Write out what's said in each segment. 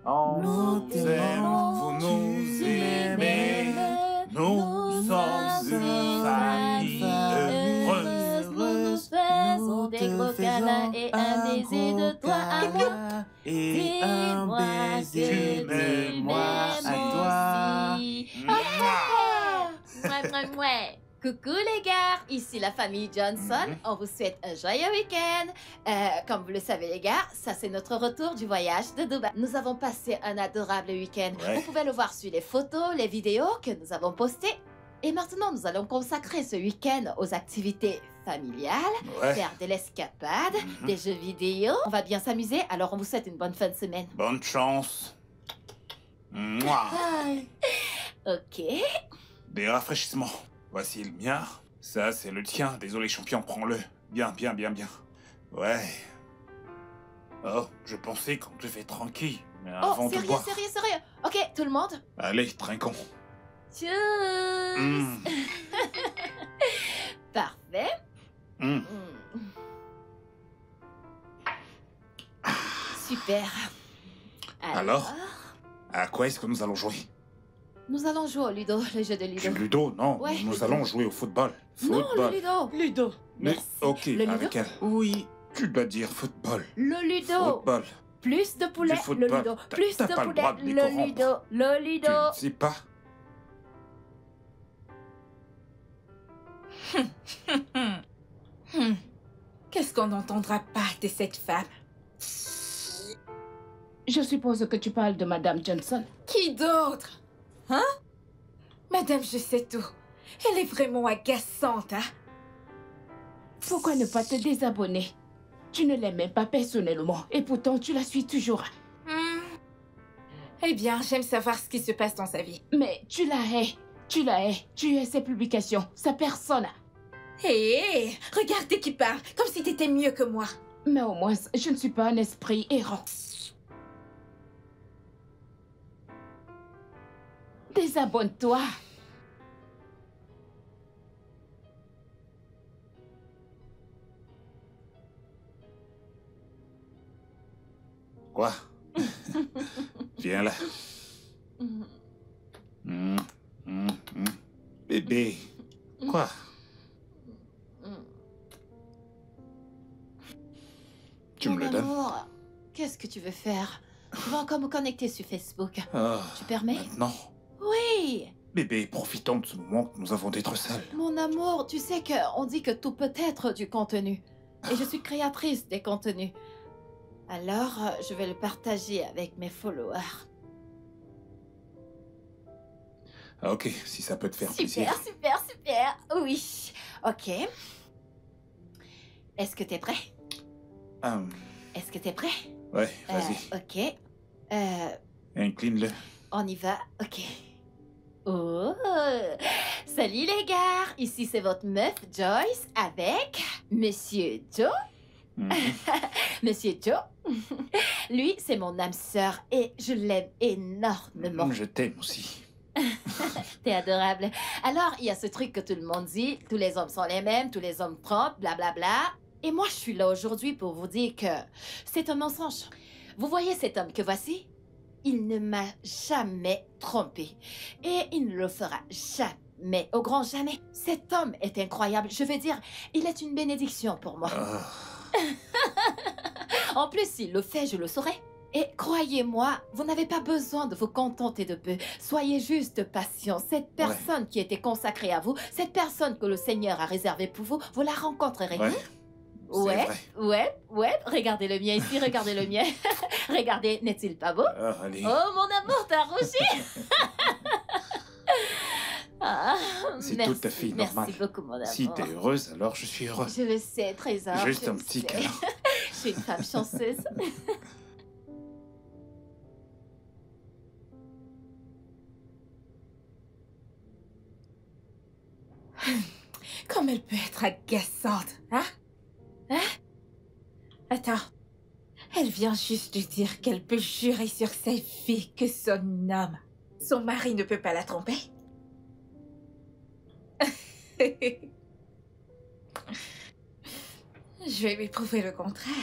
On t'aime, vous nous aimez. Nous sommes une famille heureuse. Nous nous faisons des gros câlins et un baiser de toi à moi. Et un Dis-moi baiser que de tu moi m'aimes à toi. aussi. Ah! Mouais, mouais, mouais. Coucou les gars, ici la famille Johnson. On vous souhaite un joyeux week-end. Comme vous le savez les gars, ça c'est notre retour du voyage de Dubaï. Nous avons passé un adorable week-end. Ouais. Vous pouvez le voir sur les photos, les vidéos que nous avons postées. Et maintenant, nous allons consacrer ce week-end aux activités familiales, Ouais. faire de l'escapade, des jeux vidéo. On va bien s'amuser, alors on vous souhaite une bonne fin de semaine. Bonne chance. Mouah. Ok. Des rafraîchissements. Voici le mien. Ça, c'est le tien. Désolé, champion, prends-le. Bien, bien, bien, bien. Ouais. Oh, je pensais qu'on devait tranquille. Mais avant Oh, de sérieux, boire... sérieux, sérieux. Ok, tout le monde. Allez, trinquons. Tchuss. Mm. Parfait. Mm. Super. Alors À quoi est-ce que nous allons jouer? Nous allons jouer au Ludo, le jeu de Du Ludo. Ludo? Non, Ouais, nous Ludo. allons jouer au football. Non, le Football. Ludo. Ludo. Mais, Merci. ok, Le Ludo? avec elle. Oui, tu dois dire football. Le Ludo. Football. Plus de poulet, Du football. le Ludo. T'as- Plus t'as de pas le poulet, droit de les le corrompre. Ludo. Le Tu Ludo. ne sais pas? Qu'est-ce qu'on n'entendra pas de cette femme? Je suppose que tu parles de Madame Johnson. Qui d'autre? Hein? Madame, je sais tout. Elle est vraiment agaçante, hein? Pourquoi ne pas te désabonner? Tu ne l'aimes même pas personnellement et pourtant tu la suis toujours. Eh bien, j'aime savoir ce qui se passe dans sa vie. Mais tu la hais. Tu la hais. Tu hais ses publications, sa personne. Hé, regardez qui parle, comme si t'étais mieux que moi. Mais au moins, je ne suis pas un esprit errant. Désabonne-toi. Quoi? Viens là. Mm, mm, mm. Bébé. Quoi? Tu me Mon le donnes? amour, qu'est-ce que tu veux faire? Je vais encore me connecter sur Facebook. Ah, Tu permets? maintenant. Oui. Bébé, profitons de ce moment que nous avons d'être seuls. Mon amour, tu sais qu'on dit que tout peut être du contenu. Et je suis créatrice des contenus. Alors, je vais le partager avec mes followers. Ah, ok, si ça peut te faire plaisir. Super, super, super. Oui. Ok. Est-ce que t'es prêt? Est-ce que t'es prêt? Ouais, vas-y. Ok. Incline-le. On y va. Ok. Oh! Salut les gars! Ici c'est votre meuf Joyce avec Monsieur Joe. Mhm. Monsieur Joe. Lui, c'est mon âme sœur et je l'aime énormément. Je t'aime aussi. T'es adorable. Alors, il y a ce truc que tout le monde dit, tous les hommes sont les mêmes, tous les hommes trompent, blablabla. Et moi, je suis là aujourd'hui pour vous dire que c'est un mensonge. Vous voyez cet homme que voici? Il ne m'a jamais trompé. Et il ne le fera jamais, au grand jamais. Cet homme est incroyable. Je veux dire, il est une bénédiction pour moi. Ah, En plus, s'il le fait, je le saurai. Et croyez-moi, vous n'avez pas besoin de vous contenter de peu. Soyez juste patient. Cette personne qui était consacrée à vous, cette personne que le Seigneur a réservée pour vous, vous la rencontrerez. ouais. C'est Ouais, vrai. ouais. Regardez le mien ici, regardez le mien. Regardez, n'est-il pas beau? Ah, allez. Oh, mon amour, t'as rougi. Ah, C'est merci, tout à fait normal. Merci beaucoup, mon amour. Si t'es heureuse, alors je suis heureux. Je le sais, trésor. Juste je un le petit sais. câlin. Je suis une femme chanceuse. Comme elle peut être agaçante, hein? Hein? Attends. Elle vient juste de dire qu'elle peut jurer sur sa vie que son homme, son mari ne peut pas la tromper. Je vais lui prouver le contraire.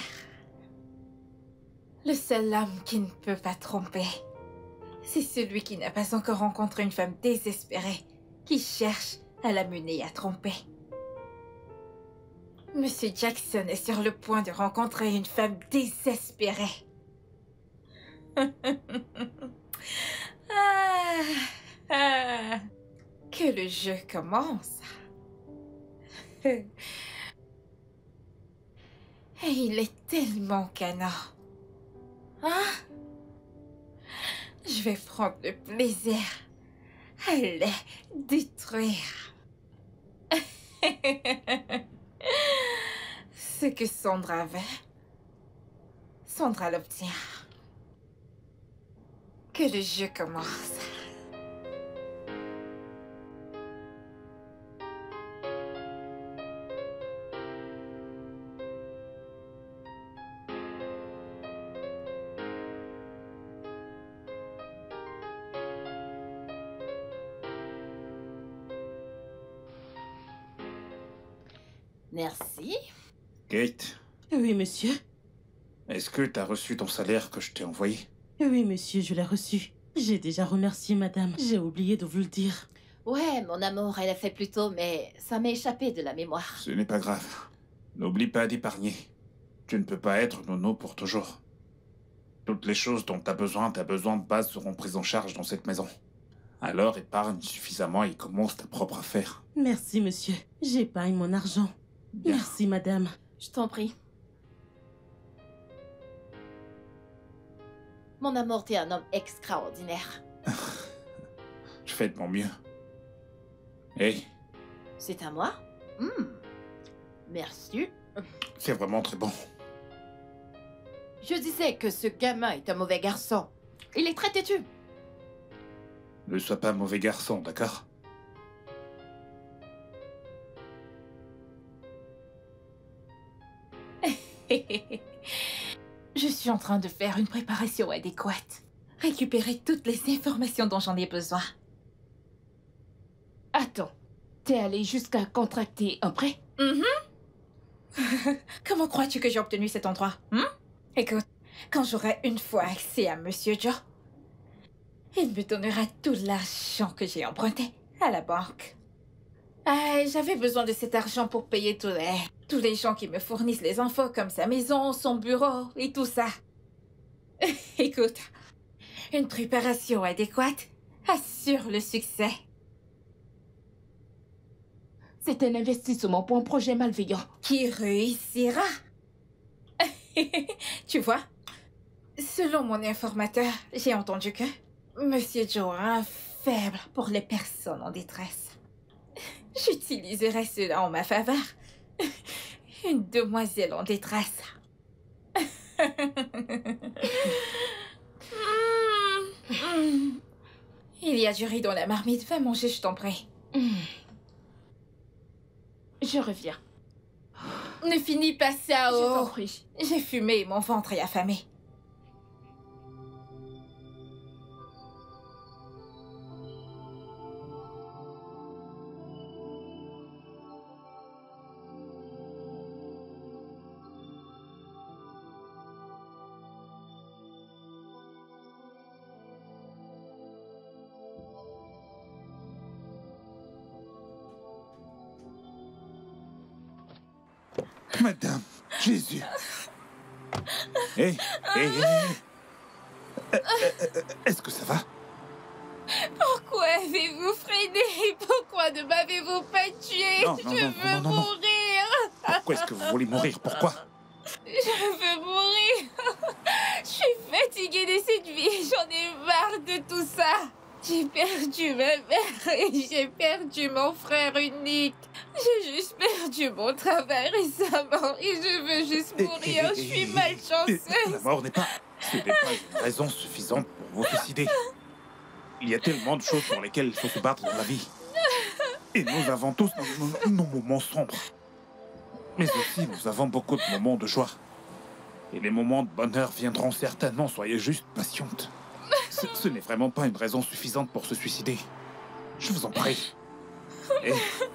Le seul homme qui ne peut pas tromper, c'est celui qui n'a pas encore rencontré une femme désespérée qui cherche à la mener à tromper. Monsieur Jackson est sur le point de rencontrer une femme désespérée. Que le jeu commence. Et il est tellement canard. Hein? Je vais prendre le plaisir à les détruire. Ce que Sandra veut, Sandra l'obtient. Que le jeu commence. Merci. Kate, Oui, monsieur. est-ce que t'as reçu ton salaire que je t'ai envoyé? Oui, monsieur, je l'ai reçu. J'ai déjà remercié madame. J'ai oublié de vous le dire. Ouais, mon amour, elle a fait plus tôt, mais ça m'est échappé de la mémoire. Ce n'est pas grave. N'oublie pas d'épargner. Tu ne peux pas être nono pour toujours. Toutes les choses dont t'as besoin de base seront prises en charge dans cette maison. Alors épargne suffisamment et commence ta propre affaire. Merci, monsieur. J'épargne mon argent. Bien. Merci, madame. Je t'en prie. Mon amour, t'es un homme extraordinaire. Je fais de mon mieux. Hey, C'est à moi? Merci. c'est vraiment très bon. Je disais que ce gamin est un mauvais garçon. Il est très têtu. Ne sois pas mauvais garçon, d'accord? Je suis en train de faire une préparation adéquate. Récupérer toutes les informations dont j'en ai besoin. Attends, t'es allé jusqu'à contracter un prêt? Comment crois-tu que j'ai obtenu cet endroit? Écoute, quand j'aurai une fois accès à Monsieur Joe, il me donnera tout l'argent que j'ai emprunté à la banque. J'avais besoin de cet argent pour payer tous les gens qui me fournissent les infos comme sa maison, son bureau et tout ça. Écoute, une préparation adéquate assure le succès. C'est un investissement pour un projet malveillant. Qui réussira. Tu vois, selon mon informateur, j'ai entendu que Monsieur Joe a un faible pour les personnes en détresse. J'utiliserai cela en ma faveur. Une demoiselle en détresse. Il y a du riz dans la marmite. Va manger, je t'en prie. Je reviens. Ne finis pas ça, Je t'en oh. prie. J'ai fumé et mon ventre est affamé. Madame, Jésus. Hé, est-ce que ça va? Pourquoi avez-vous freiné? Pourquoi ne m'avez-vous pas tué? Non, Je veux non. mourir. Pourquoi est-ce que vous voulez mourir? Pourquoi? Je veux mourir. Je suis fatiguée de cette vie. J'en ai marre de tout ça. J'ai perdu ma mère et j'ai perdu mon frère unique. J'ai juste perdu mon travail récemment et je veux juste mourir. Je suis La malchanceuse. mort ce n'est pas une raison suffisante pour vous suicider. Il y a tellement de choses pour lesquelles il faut se battre dans la vie. Et nous avons tous nos moments sombres. Mais aussi, nous avons beaucoup de moments de joie. Et les moments de bonheur viendront certainement, soyez juste patiente. Ce n'est vraiment pas une raison suffisante pour se suicider. Je vous en prie.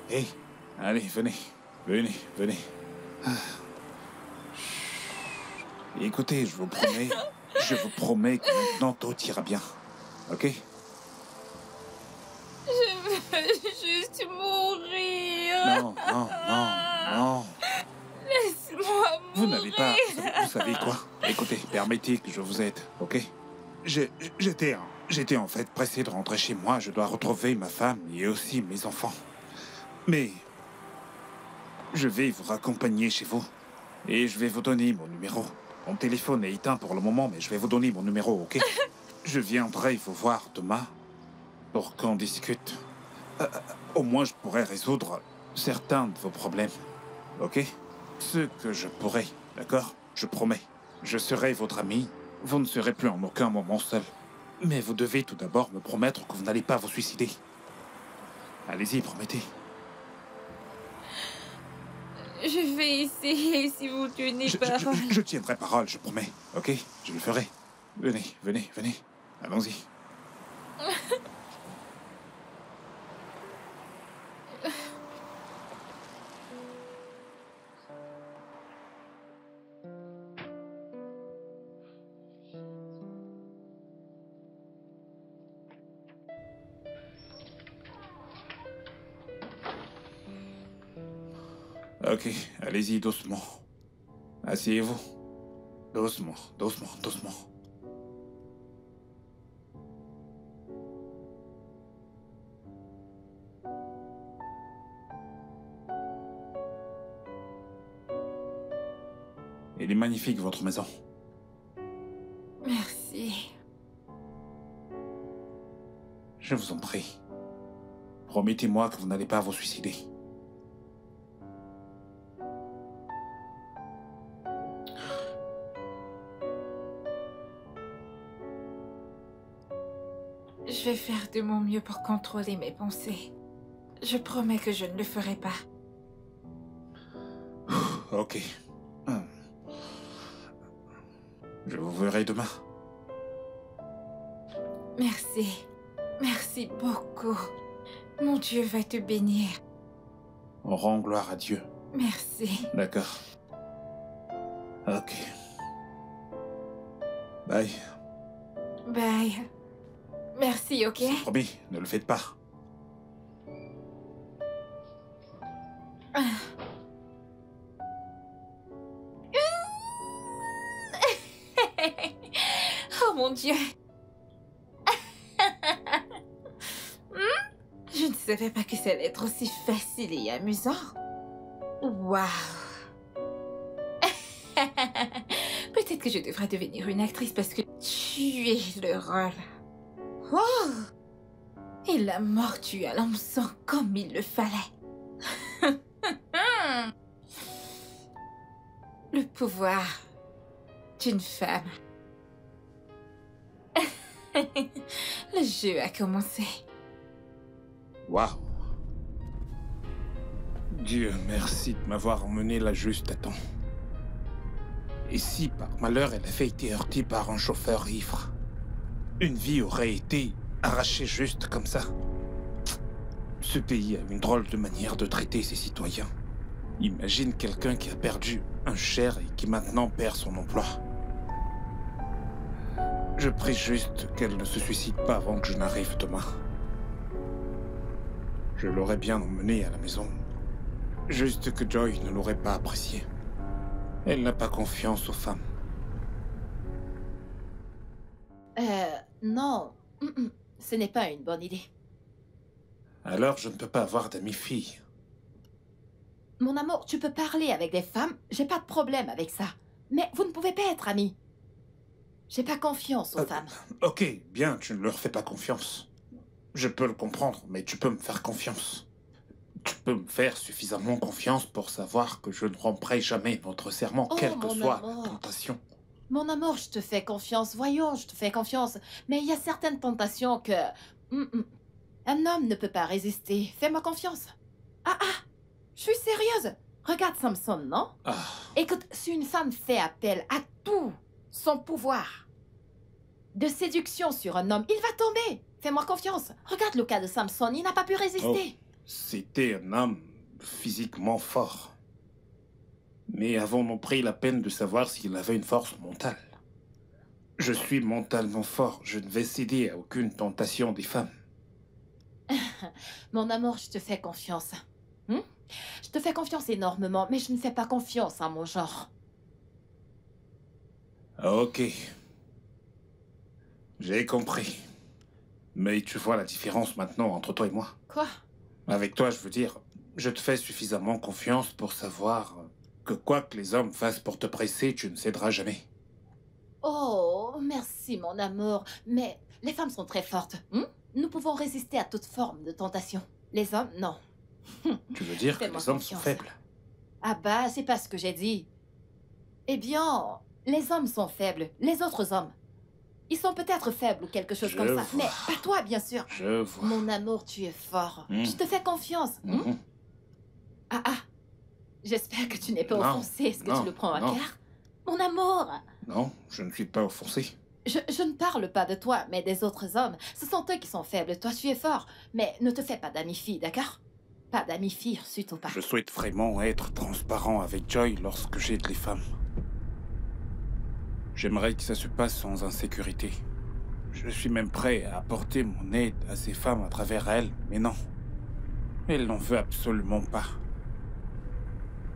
Hé, allez, venez. Ah. Écoutez, je vous promets, Je vous promets que maintenant tout ira bien. Ok? Je veux juste mourir. Non, non, non, non. Laisse-moi mourir. Vous n'avez pas... Vous savez quoi? Écoutez, permettez que je vous aide, ok? J'étais en fait pressé de rentrer chez moi. Je dois retrouver ma femme et aussi mes enfants. Mais... je vais vous raccompagner chez vous. Et je vais vous donner mon numéro. Mon téléphone est éteint pour le moment, mais je vais vous donner mon numéro, ok? Je viendrai vous voir demain pour qu'on discute. Au moins, je pourrai résoudre certains de vos problèmes, ok? Ce que je pourrai, d'accord? Je promets. Je serai votre ami. Vous ne serez plus en aucun moment seul. Mais vous devez tout d'abord me promettre que vous n'allez pas vous suicider. Allez-y, promettez. Je vais essayer si vous tenez parole. Je tiendrai parole, je promets. Ok? Je le ferai. Venez, venez, venez. Allons-y. Ok, allez-y doucement. Asseyez-vous. Doucement, doucement, doucement. Elle est magnifique, votre maison. Merci. Je vous en prie. Promettez-moi que vous n'allez pas vous suicider. Je vais faire de mon mieux pour contrôler mes pensées. Je promets que je ne le ferai pas. Ok. Je vous verrai demain. Merci. Merci beaucoup. Mon Dieu va te bénir. On rend gloire à Dieu. Merci. D'accord. Ok. Bye. Bye. Merci, ok? C'est promis, ne le faites pas. Oh mon Dieu. Je ne savais pas que ça allait être aussi facile et amusant. Waouh. Peut-être que je devrais devenir une actrice parce que tu es le rôle. Oh. Et la mortue à l'hameçon comme il le fallait. Le pouvoir d'une femme. Le jeu a commencé. Waouh. Dieu merci de m'avoir emmené là juste à temps. Et si par malheur elle avait été heurtée par un chauffeur ivre, une vie aurait été arrachée juste comme ça. Ce pays a une drôle de manière de traiter ses citoyens. Imagine quelqu'un qui a perdu un cher et qui maintenant perd son emploi. Je prie juste qu'elle ne se suicide pas avant que je n'arrive demain. Je l'aurais bien emmenée à la maison. Juste que Joy ne l'aurait pas apprécié. Elle n'a pas confiance aux femmes. Non. Ce n'est pas une bonne idée. Alors je ne peux pas avoir d'amis filles. Mon amour, tu peux parler avec des femmes, j'ai pas de problème avec ça. Mais vous ne pouvez pas être amis. J'ai pas confiance aux femmes. Ok, bien, tu ne leur fais pas confiance. Je peux le comprendre, mais tu peux me faire confiance. Tu peux me faire suffisamment confiance pour savoir que je ne romprai jamais notre serment, Oh, quelle que mon soit amour. la tentation. Mon amour, je te fais confiance. Voyons, je te fais confiance. Mais il y a certaines tentations que... Un homme ne peut pas résister. Fais-moi confiance. Ah, je suis sérieuse. Regarde Samson, non? Ah, Écoute, si une femme fait appel à tout son pouvoir de séduction sur un homme, il va tomber. Fais-moi confiance. Regarde le cas de Samson, il n'a pas pu résister. c'était un homme physiquement fort. Mais avons-nous pris la peine de savoir s'il avait une force mentale? Je suis mentalement fort. Je ne vais céder à aucune tentation des femmes. Mon amour, je te fais confiance. Hmm? Je te fais confiance énormément, mais je ne fais pas confiance à mon genre. Ok. J'ai compris. Mais tu vois la différence maintenant entre toi et moi. Quoi? Avec toi, je veux dire, je te fais suffisamment confiance pour savoir que quoi que les hommes fassent pour te presser, tu ne céderas jamais. Oh, merci mon amour. Mais les femmes sont très fortes. Nous pouvons résister à toute forme de tentation. Les hommes, non. Tu veux dire que Fais-moi les hommes sont confiance. faibles? Ah bah, c'est pas ce que j'ai dit. Eh bien, les hommes sont faibles. Les autres hommes. Ils sont peut-être faibles ou quelque chose Je comme ça. vois. Mais pas toi, bien sûr. Je vois. Mon amour, tu es fort. Je te fais confiance. Mhm. Ah ah. J'espère que tu n'es pas Non, offensé. Est-ce que non, tu le prends à non. cœur? Mon amour. Non, je ne suis pas offensé. Je ne parle pas de toi, mais des autres hommes. Ce sont eux qui sont faibles. Toi, tu es fort. Mais ne te fais pas d'amis-filles, d'accord? Pas d'amis-filles, surtout pas. Je souhaite vraiment être transparent avec Joy lorsque j'aide les femmes. J'aimerais que ça se passe sans insécurité. Je suis même prêt à apporter mon aide à ces femmes à travers elles, mais non. Elle n'en veut absolument pas.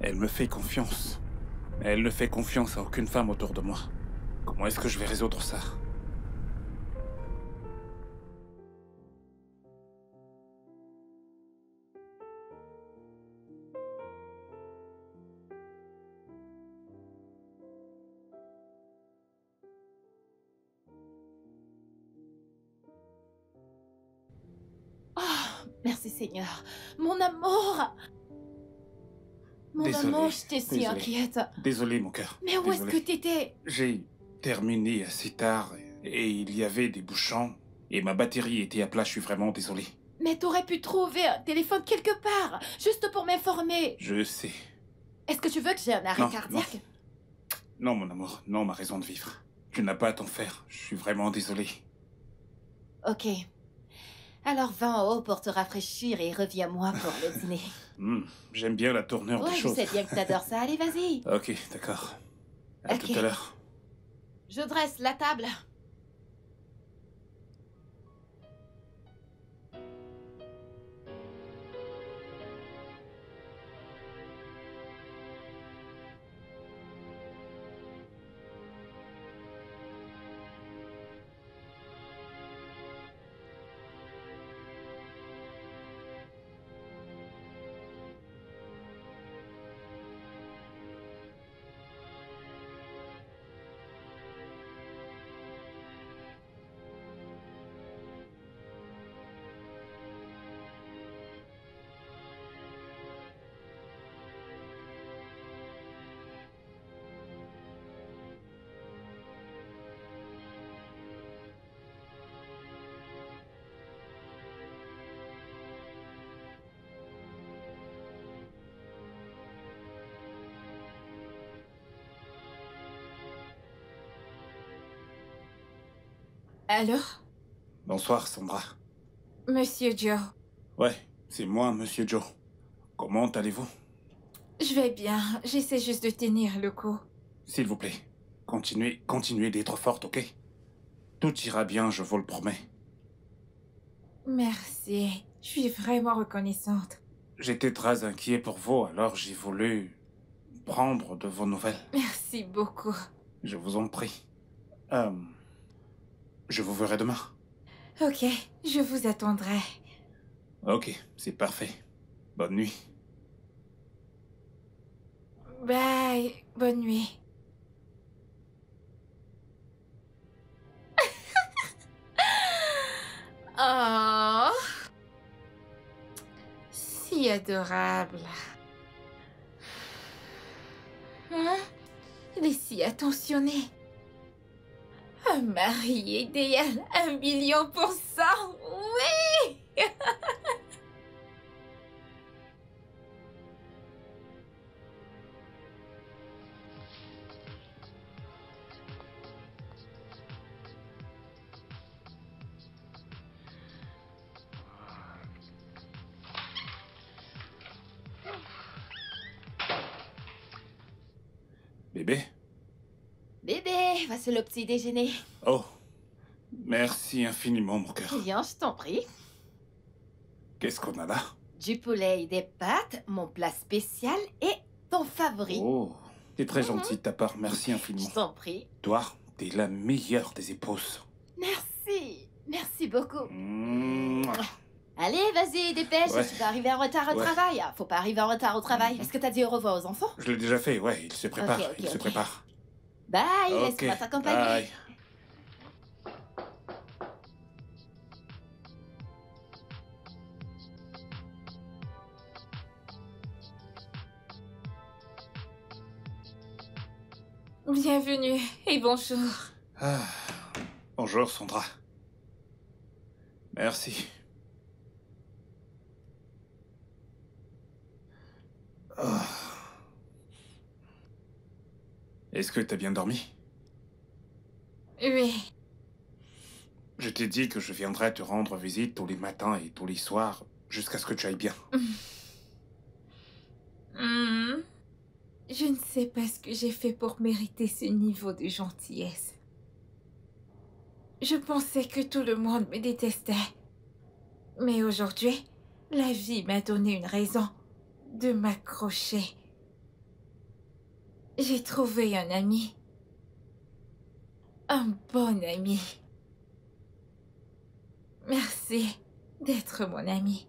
Elle me fait confiance. Elle ne fait confiance à aucune femme autour de moi. Comment est-ce que je vais résoudre ça? Merci Seigneur. Mon amour. Mon Désolé, amour, j'étais si désolé. inquiète. Désolé, mon cœur. Mais où est-ce que Désolé. t'étais? J'ai terminé assez tard et il y avait des bouchons et ma batterie était à plat, je suis vraiment désolé. Mais t'aurais pu trouver un téléphone quelque part, juste pour m'informer. Je sais. Est-ce que tu veux que j'ai un arrêt Non, cardiaque? Non, mon amour, non, ma raison de vivre. Tu n'as pas à t'en faire, je suis vraiment désolé. Ok. Alors va en haut pour te rafraîchir et reviens-moi pour le dîner. J'aime bien la tournure Ouais, des je choses. sais bien que t'adores ça. Allez, vas-y. Ok, d'accord. À Ok. tout à l'heure. Je dresse la table. Allô? Bonsoir, Sandra. Monsieur Joe. Ouais, c'est moi, Monsieur Joe. Comment allez-vous? Je vais bien. J'essaie juste de tenir le coup. S'il vous plaît, continuez d'être forte, ok? Tout ira bien, je vous le promets. Merci. Je suis vraiment reconnaissante. J'étais très inquiet pour vous, alors j'ai voulu prendre de vos nouvelles. Merci beaucoup. Je vous en prie. Je vous verrai demain. Ok, je vous attendrai. Ok, c'est parfait. Bonne nuit. Bye. Bonne nuit. Oh. Si adorable. Hein? Il est si attentionné. Un mari idéal, 1 000 000%. Oui! Bébé? Bébé! voici le petit déjeuner. Oh, merci infiniment, mon cœur. Bien, je t'en prie. Qu'est-ce qu'on a là? Du poulet et des pâtes, mon plat spécial et ton favori. Oh, t'es très gentil de ta part, merci Je infiniment. t'en prie. Toi, t'es la meilleure des épouses. Merci. Merci beaucoup. Mouah. Allez, vas-y, dépêche. Ouais. Tu vas arriver en retard au Ouais. travail. Ah, faut pas arriver en retard au travail. Est-ce que t'as dit au revoir aux enfants? Je l'ai déjà fait, ouais, il se prépare, Ok, ok, il se ok. prépare. Bye, Ok, laisse-moi t'accompagner. bye. Bienvenue et bonjour. Ah, bonjour, Sandra. Merci. Ah. Est-ce que t'as bien dormi? Oui, Je t'ai dit que je viendrais te rendre visite tous les matins et tous les soirs, jusqu'à ce que tu ailles bien. Hmm. Je ne sais pas ce que j'ai fait pour mériter ce niveau de gentillesse. Je pensais que tout le monde me détestait. Mais aujourd'hui, la vie m'a donné une raison de m'accrocher. J'ai trouvé un ami. Un bon ami. Merci d'être mon ami.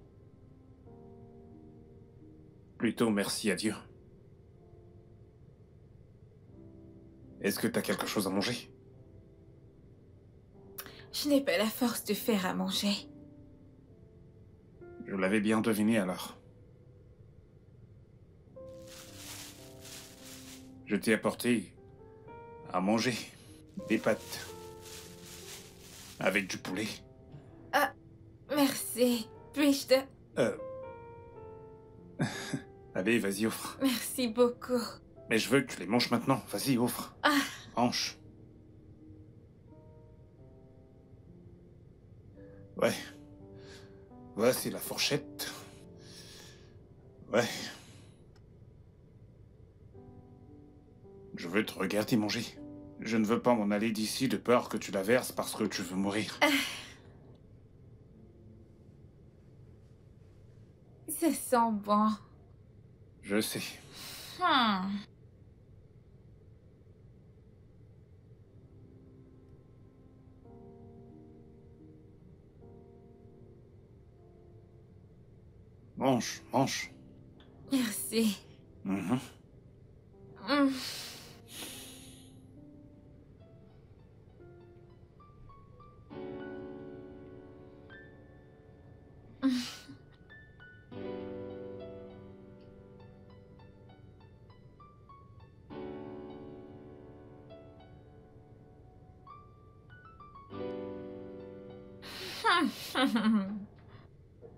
Plutôt merci à Dieu. Est-ce que t'as quelque chose à manger? Je n'ai pas la force de faire à manger. Je l'avais bien deviné alors. Je t'ai apporté à manger des pâtes avec du poulet. Merci. Puis-je te... Allez, vas-y, offre. Merci beaucoup. Mais je veux que tu les manges maintenant. Vas-y, offre. Ah. Mange. Ouais. Voici la fourchette. Ouais. Je veux te regarder manger. Je ne veux pas m'en aller d'ici de peur que tu la verses parce que tu veux mourir. Ça sent bon. Je sais. Hmm. Mange, mange. Merci. Mhm. Hmm.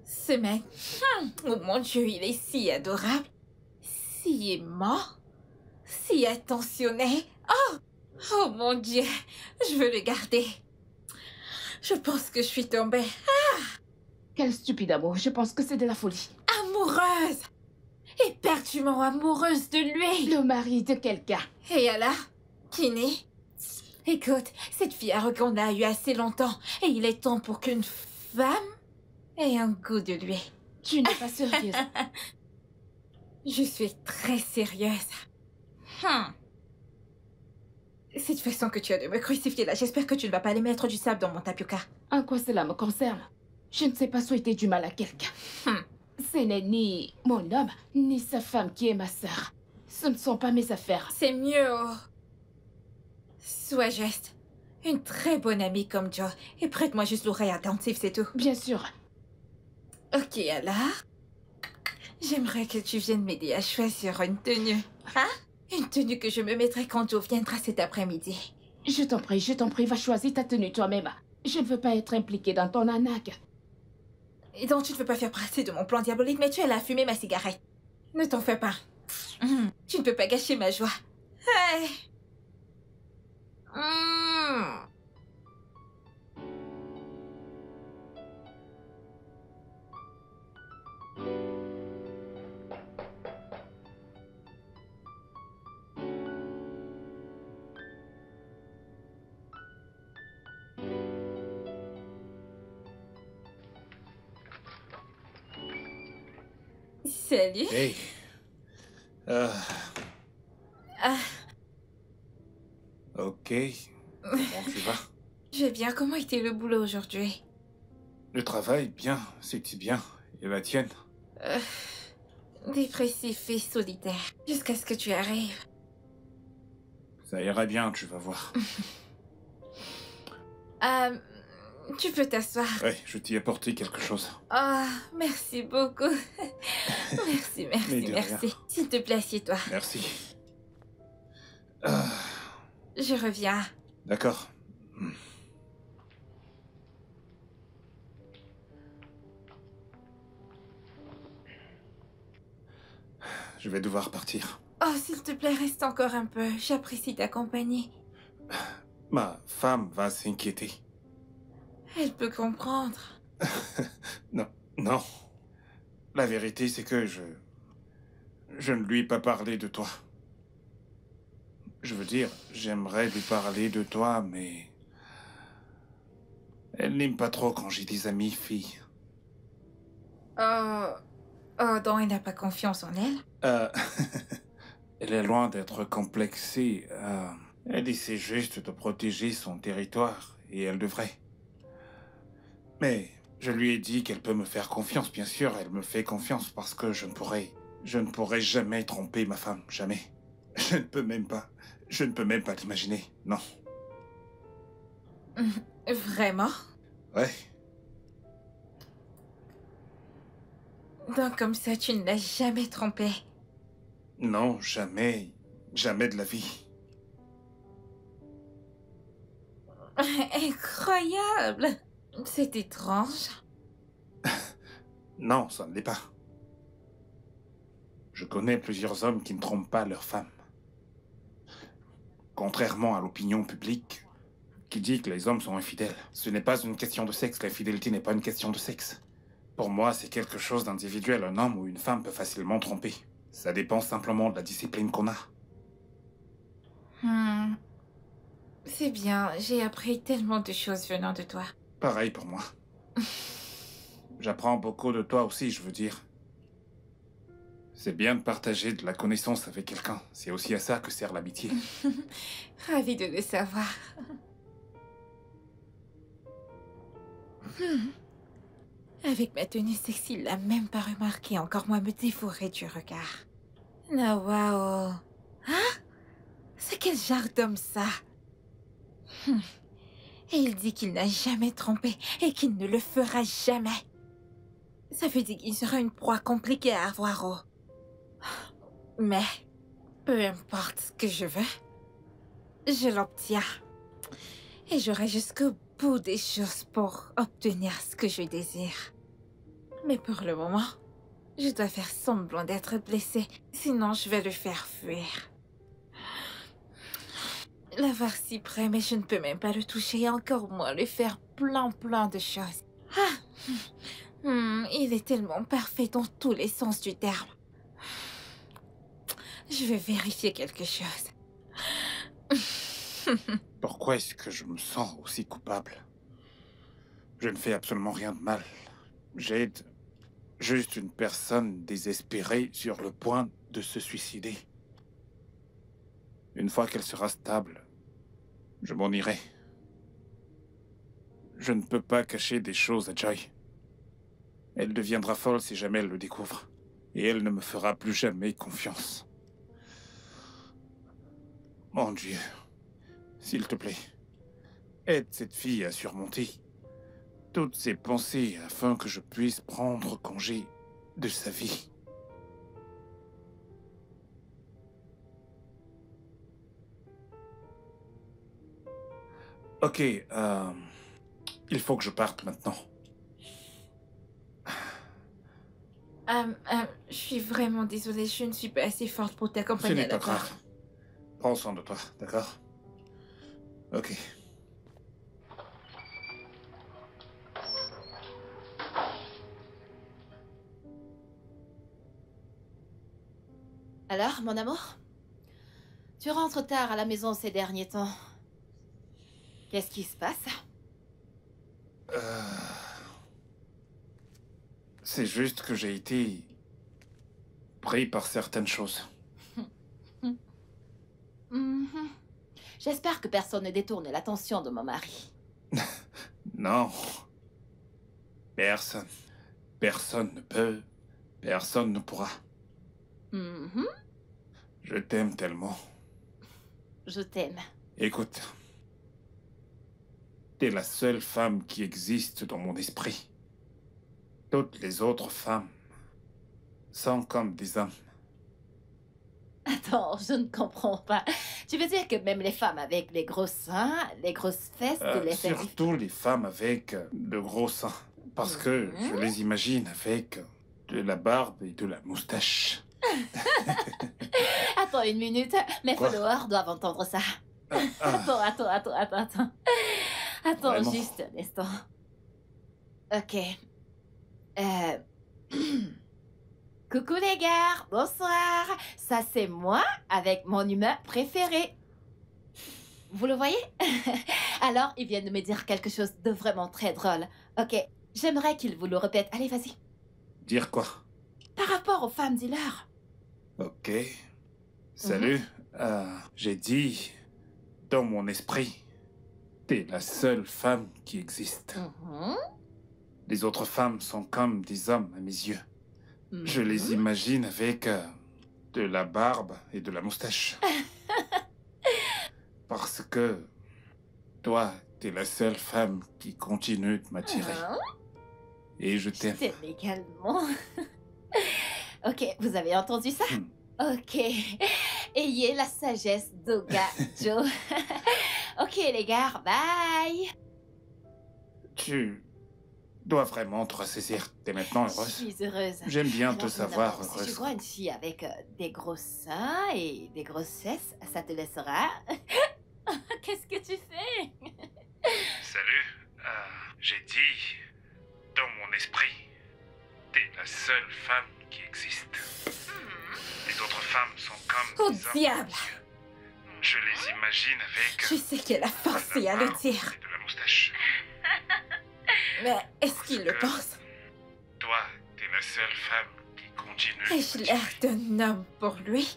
Ce mec, oh mon Dieu, il est si adorable, si aimant, si attentionné. Oh mon Dieu, je veux le garder. Je pense que je suis tombée Quel stupide amour. Je pense que c'est de la folie. amoureuse, éperdument amoureuse de lui. Le mari de quelqu'un. Et alors, Kinney? Écoute, cette fille arrogante l'a eu assez longtemps, et il est temps pour qu'une femme ait un goût de lui. Tu n'es pas sérieuse. Je suis très sérieuse. Cette façon que tu as de me crucifier là, j'espère que tu ne vas pas aller mettre du sable dans mon tapioca. En quoi cela me concerne? Je ne sais pas souhaiter du mal à quelqu'un. Ce n'est ni mon homme, ni sa femme qui est ma sœur. Ce ne sont pas mes affaires. C'est mieux. Sois juste. Une très bonne amie comme Joe. Et prête-moi juste l'oreille attentive, c'est tout. Bien sûr. Ok, alors? J'aimerais que tu viennes m'aider à choisir une tenue. Hein? Une tenue que je me mettrai quand Joe viendra cet après-midi. Je t'en prie, va choisir ta tenue toi-même. Je ne veux pas être impliquée dans ton arnaque. Et donc tu ne veux pas faire partie de mon plan diabolique, mais tu as la fumée ma cigarette. Ne t'en fais pas. Tu ne peux pas gâcher ma joie. Hey. Salut. Hey. Euh, Ah, ok. Comment tu vas? je vais bien. Comment était le boulot aujourd'hui? Le travail, bien. C'est bien. Et la tienne? Dépressif et solitaire. Jusqu'à ce que tu arrives. Ça ira bien, tu vas voir. Euh, tu peux t'asseoir. Ouais, je t'y ai apporté quelque chose. Ah, merci beaucoup. Merci, Mais merci, de merci. rien. S'il te plaît, assieds-toi. Merci. Ah, Je reviens. d'accord. Je vais devoir partir. Oh, s'il te plaît, reste encore un peu. J'apprécie ta compagnie. Ma femme va s'inquiéter. Elle peut comprendre. Non, non. La vérité, c'est que je ne lui ai pas parlé de toi. Je veux dire, j'aimerais lui parler de toi, mais... Elle n'aime pas trop quand j'ai des amis filles. Oh, oh, donc elle n'a pas confiance en elle? Euh, Elle est loin d'être complexée. Elle essaie juste de protéger son territoire, et elle devrait. Mais je lui ai dit qu'elle peut me faire confiance, bien sûr, elle me fait confiance parce que je ne pourrai jamais tromper ma femme, jamais. Je ne peux même pas l'imaginer, non. Vraiment? Ouais, Donc comme ça, tu ne l'as jamais trompé. non, jamais, jamais de la vie. Incroyable! C'est étrange. Non, ça ne l'est pas. Je connais plusieurs hommes qui ne trompent pas leur femme. Contrairement à l'opinion publique, qui dit que les hommes sont infidèles. Ce n'est pas une question de sexe, l'infidélité n'est pas une question de sexe. Pour moi, c'est quelque chose d'individuel. Un homme ou une femme peut facilement tromper. Ça dépend simplement de la discipline qu'on a. C'est bien, j'ai appris tellement de choses venant de toi. Pareil pour moi. J'apprends beaucoup de toi aussi, je veux dire. C'est bien de partager de la connaissance avec quelqu'un. C'est aussi à ça que sert l'amitié. Ravie de le savoir. Avec ma tenue sexy, il l'a même pas remarqué, encore moins me dévorer du regard. Nawao. Hein? C'est quel genre d'homme ça? Et il dit qu'il n'a jamais trompé et qu'il ne le fera jamais. Ça veut dire qu'il sera une proie compliquée à avoir au. Mais, peu importe ce que je veux, je l'obtiens. Et j'aurai jusqu'au bout des choses pour obtenir ce que je désire. Mais pour le moment, je dois faire semblant d'être blessée, sinon je vais le faire fuir. L'avoir si près, mais je ne peux même pas le toucher et encore moins lui faire plein de choses. Il est tellement parfait dans tous les sens du terme. Je vais vérifier quelque chose. Pourquoi est-ce que je me sens aussi coupable? Je ne fais absolument rien de mal. J'aide juste une personne désespérée sur le point de se suicider. Une fois qu'elle sera stable, je m'en irai. Je ne peux pas cacher des choses à Joy. Elle deviendra folle si jamais elle le découvre. Et elle ne me fera plus jamais confiance. Mon Dieu, s'il te plaît, aide cette fille à surmonter toutes ses pensées afin que je puisse prendre congé de sa vie. Ok, il faut que je parte maintenant. Je suis vraiment désolée, je ne suis pas assez forte pour Ce t'accompagner n'est à pas la barre. grave. Prends soin de toi, d'accord? Ok. Alors, mon amour? Tu rentres tard à la maison ces derniers temps. Qu'est-ce qui se passe? C'est juste que j'ai été surpris par certaines choses. Mhm. J'espère que personne ne détourne l'attention de mon mari. Non. Personne. Personne ne peut. Personne ne pourra. Mhm. Je t'aime tellement. Je t'aime. Écoute. T'es la seule femme qui existe dans mon esprit. Toutes les autres femmes sont comme des hommes. Attends, je ne comprends pas. Tu veux dire que même les femmes avec les gros seins, les grosses fesses, les fesses... Surtout les femmes avec de gros seins. Parce que je les imagine avec de la barbe et de la moustache. Attends une minute, mes Quoi? followers doivent entendre ça. Attends. Attends Vraiment? juste un instant. Ok. Coucou les gars, bonsoir. Ça c'est moi avec mon humain préféré. Vous le voyez? Alors, il vient de me dire quelque chose de vraiment très drôle. Ok, j'aimerais qu'il vous le répète. Allez, vas-y. Dire quoi? Par rapport aux femmes dealers. Ok. Salut. J'ai dit, dans mon esprit, t'es la seule femme qui existe. Mhm. Les autres femmes sont comme des hommes à mes yeux. Je les imagine avec de la barbe et de la moustache. Parce que toi, t'es la seule femme qui continue de m'attirer. Et je Je t'aime. t'aime également. Ok, vous avez entendu ça? Ok. Ayez la sagesse d'Oga Joe. Ok les gars, bye. Tu dois vraiment te ressaisir. T'es maintenant Je heureuse. suis heureuse. J'aime bien Alors, te savoir Si je heureuse. vois une fille avec des gros seins et des grosses fesses, ça te laissera. Qu'est-ce que tu fais? Salut. J'ai dit, dans mon esprit, t'es la seule femme qui existe. Les autres femmes sont comme Oh, des hommes. diable! Je les imagine avec Je sais qu'elle a forcé à le dire. et de la moustache. Mais est-ce qu'il le pense? Toi, t'es la seule femme qui continue. Ai-je l'air d'un homme pour lui?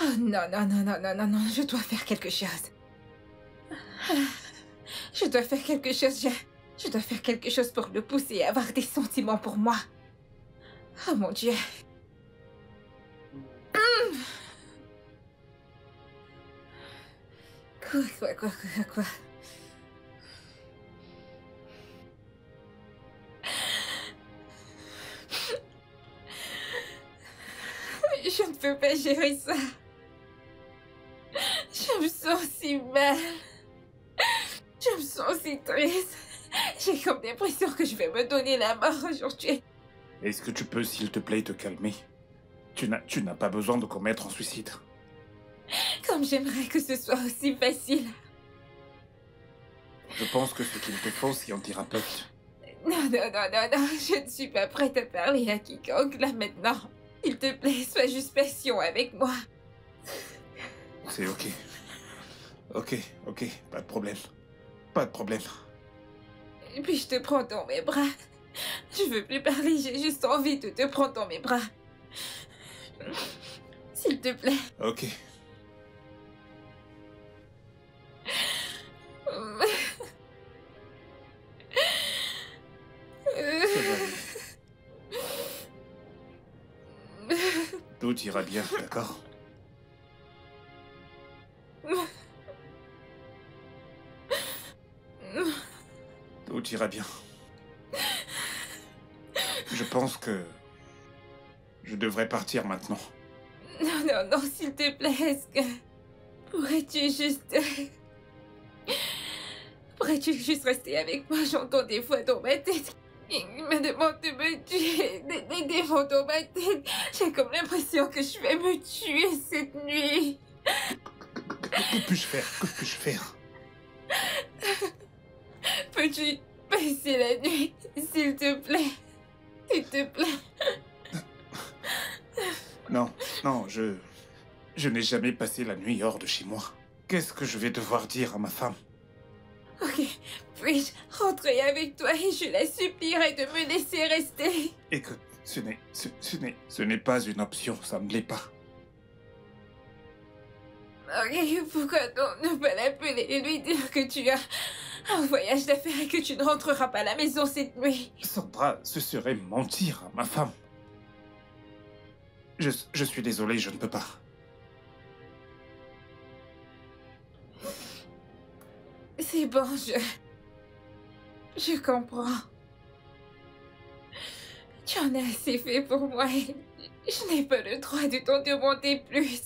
Oh non, je dois faire quelque chose. Je dois faire quelque chose, je dois faire quelque chose pour le pousser à avoir des sentiments pour moi. Oh mon Dieu. Quoi? Je ne peux pas gérer ça. Je me sens si mal. Je me sens si triste. J'ai comme l'impression que je vais me donner la mort aujourd'hui. Est-ce que tu peux, s'il te plaît, te calmer? Tu n'as pas besoin de commettre un suicide. Comme j'aimerais que ce soit aussi facile. Je pense que ce qu'il te faut, c'est un thérapeute. Non, je ne suis pas prête à parler à quiconque là maintenant. S'il te plaît, sois juste patient avec moi. C'est ok. Ok, pas de problème. Pas de problème. Et puis je te prends dans mes bras. Je veux plus parler, j'ai juste envie de te prendre dans mes bras. S'il te plaît. Ok. Ça va aller. Tout ira bien, d'accord? Tout ira bien. Je pense que je devrais partir maintenant. Non, s'il te plaît, est-ce que... Pourrais-tu juste rester avec moi? J'entends des voix dans ma tête. Il me demande de me tuer. Des voix dans ma tête. J'ai comme l'impression que je vais me tuer cette nuit. Que puis-je faire? Que puis-je faire? Peux-tu passer la nuit, s'il te plaît? S'il te plaît. Non, je n'ai jamais passé la nuit hors de chez moi. Qu'est-ce que je vais devoir dire à ma femme? Ok, puis-je rentrer avec toi et je la supplierai de me laisser rester? Écoute, ce n'est pas une option, ça ne l'est pas. Ok, pourquoi donc ne pas l'appeler et lui dire que tu as un voyage d'affaires et que tu ne rentreras pas à la maison cette nuit? Sandra, ce serait mentir à ma femme. Je suis désolé, je ne peux pas. C'est bon, je comprends. Tu en as assez fait pour moi et je n'ai pas le droit de t'en demander plus.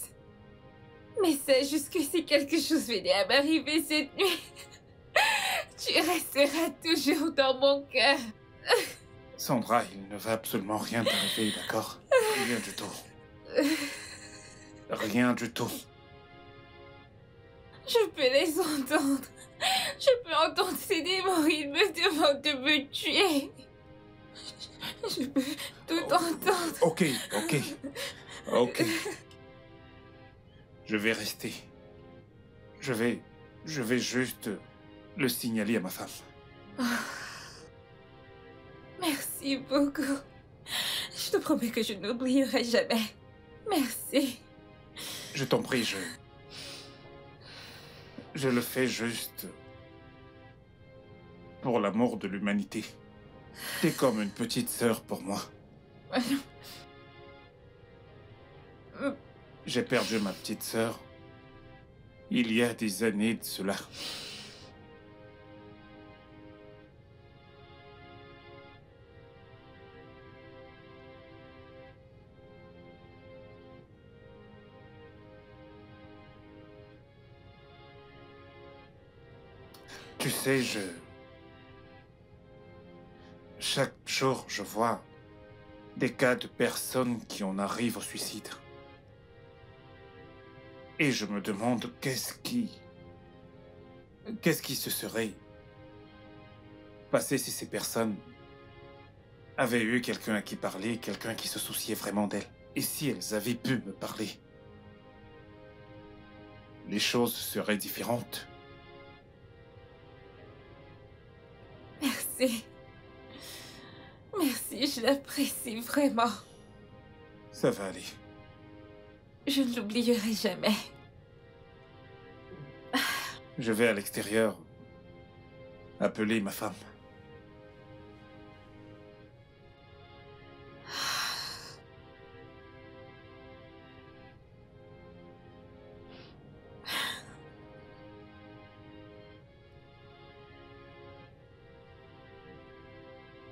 Mais sache juste que si quelque chose venait à m'arriver cette nuit, tu resteras toujours dans mon cœur. Sandra, il ne va absolument rien t'arriver, d'accord? Rien du tout. Rien du tout. Je peux les entendre. Je peux entendre ces démons. Ils me demandent de me tuer. Je peux tout entendre. Ok, ok. Ok. Je vais rester. Je vais juste le signaler à ma femme. Merci beaucoup. Je te promets que je n'oublierai jamais. Merci. Je t'en prie, je le fais juste pour l'amour de l'humanité. T'es comme une petite sœur pour moi. J'ai perdu ma petite sœur il y a des années de cela. Tu sais, chaque jour, je vois des cas de personnes qui en arrivent au suicide. Et je me demande qu'est-ce qui se serait passé si ces personnes avaient eu quelqu'un à qui parler, quelqu'un qui se souciait vraiment d'elles. Et si elles avaient pu me parler, les choses seraient différentes. Merci. Merci, je l'apprécie vraiment. Ça va aller. Je ne l'oublierai jamais. Je vais à l'extérieur appeler ma femme.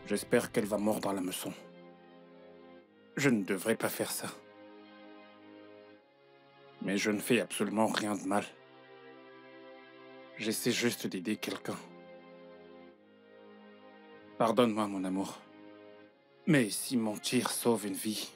J'espère qu'elle va mordre à la leçon. Je ne devrais pas faire ça. Mais je ne fais absolument rien de mal. J'essaie juste d'aider quelqu'un. Pardonne-moi, mon amour. Mais si mentir sauve une vie...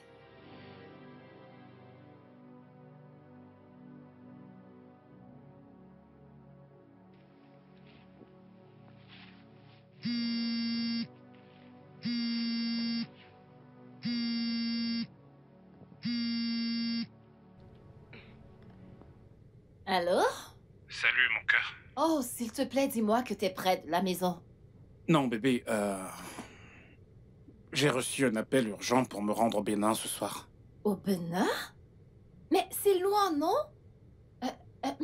Allô? Salut, mon cœur. Oh, s'il te plaît, dis-moi que t'es près de la maison. Non, bébé, j'ai reçu un appel urgent pour me rendre au Bénin ce soir. Au Bénin? Mais c'est loin, non?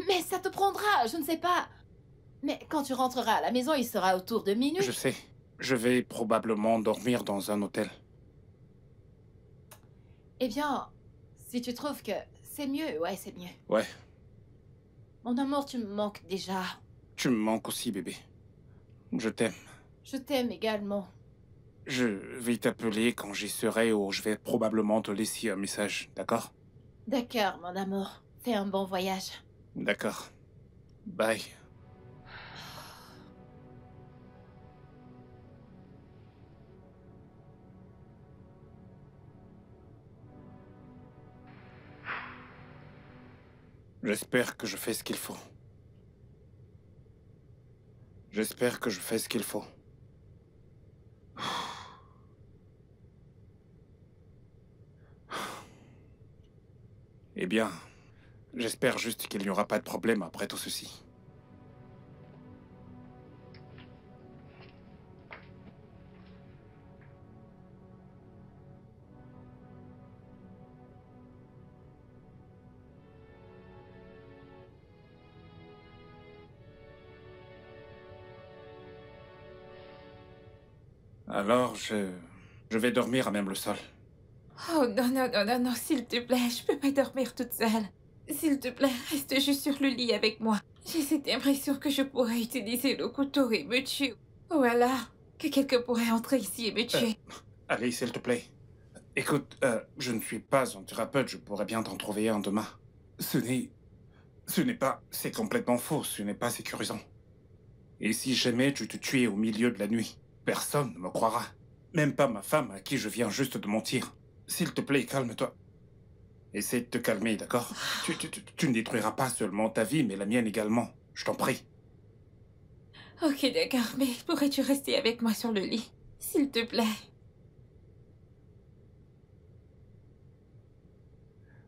Mais ça te prendra, je ne sais pas. Mais quand tu rentreras à la maison, il sera autour de minuit. Je sais. Je vais probablement dormir dans un hôtel. Eh bien, si tu trouves que c'est mieux, ouais, c'est mieux. Ouais. Mon amour, tu me manques déjà. Tu me manques aussi, bébé. Je t'aime. Je t'aime également. Je vais t'appeler quand j'y serai ou je vais probablement te laisser un message, d'accord? D'accord, mon amour. Fais un bon voyage. D'accord. Bye. J'espère que je fais ce qu'il faut. J'espère que je fais ce qu'il faut. Eh bien, j'espère juste qu'il n'y aura pas de problème après tout ceci. Alors, je vais dormir à même le sol. Oh non, non, non, non, non, s'il te plaît, je peux pas dormir toute seule. S'il te plaît, reste juste sur le lit avec moi. J'ai cette impression que je pourrais utiliser le couteau et me tuer. Ou alors, que quelqu'un pourrait entrer ici et me tuer. Allez, s'il te plaît. Écoute, je ne suis pas un thérapeute, je pourrais bien t'en trouver un demain. Ce n'est pas... C'est complètement faux, ce n'est pas sécurisant. Et si jamais tu te tuais au milieu de la nuit, personne ne me croira. Même pas ma femme à qui je viens juste de mentir. S'il te plaît, calme-toi. Essaie de te calmer, d'accord? Tu ne détruiras pas seulement ta vie, mais la mienne également. Je t'en prie. Ok, d'accord, mais pourrais-tu rester avec moi sur le lit? S'il te plaît.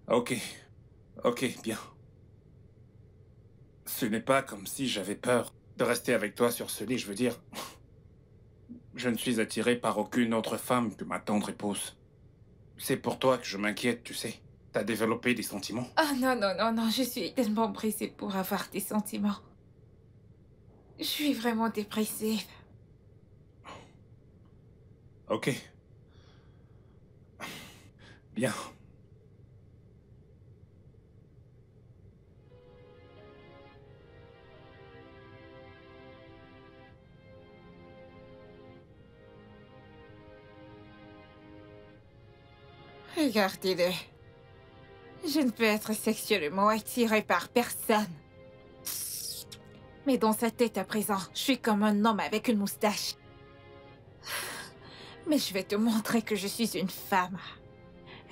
Ok. Ok, bien. Ce n'est pas comme si j'avais peur de rester avec toi sur ce lit, je veux dire. Je ne suis attiré par aucune autre femme que ma tendre épouse. C'est pour toi que je m'inquiète, tu sais. T'as développé des sentiments. Oh non, non, non, non, je suis tellement pressée pour avoir des sentiments. Je suis vraiment dépressive. Ok. Bien. Regardez-le. Je ne peux être sexuellement attirée par personne. Mais dans sa tête à présent, je suis comme un homme avec une moustache. Mais je vais te montrer que je suis une femme.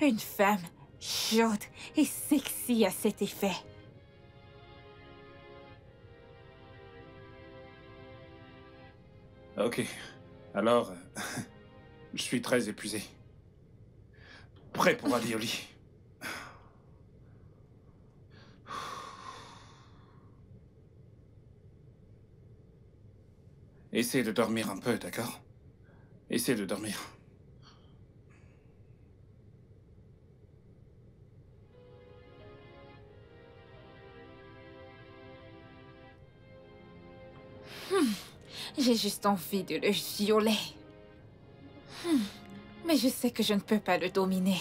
Une femme chaude et sexy à cet effet. Ok. Alors, je suis très épuisé. Prêt pour aller au lit. Essaie de dormir un peu, d'accord? Essaie de dormir. J'ai juste envie de le violer. Mais je sais que je ne peux pas le dominer.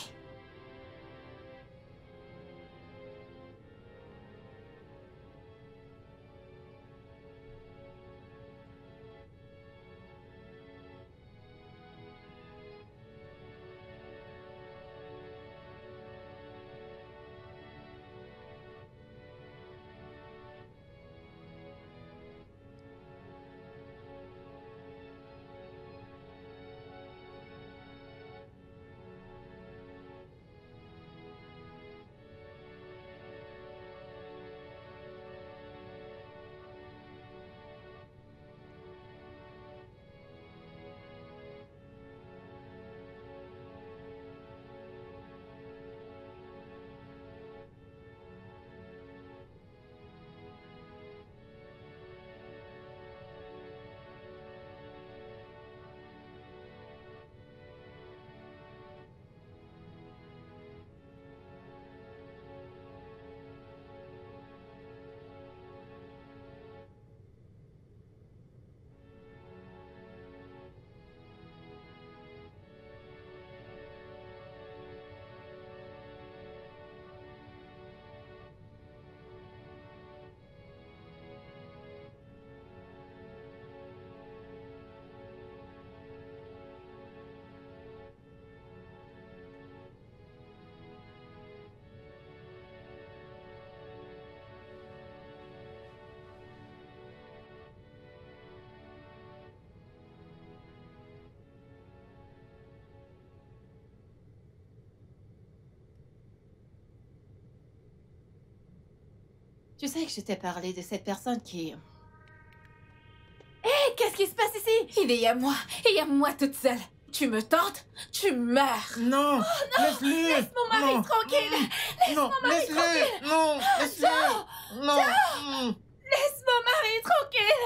Tu sais que je t'ai parlé de cette personne qui... Hé, qu'est-ce qui se passe ici? Il est à moi, et à moi toute seule. Tu me tentes, tu meurs. Non, laisse-le. Laisse mon mari Non. tranquille. Non, laisse-le. Non, laisse-le. Non. Laisse mon mari tranquille.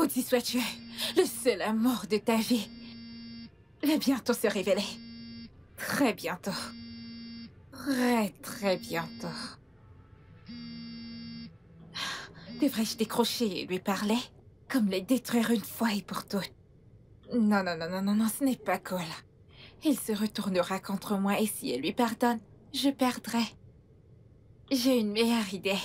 Maudit sois-tu, le seul amour de ta vie va bientôt se révéler. Très bientôt. Très bientôt. Devrais-je décrocher et lui parler? Comme les détruire une fois et pour toutes. Non, ce n'est pas cool. Il se retournera contre moi et si elle lui pardonne, je perdrai. J'ai une meilleure idée.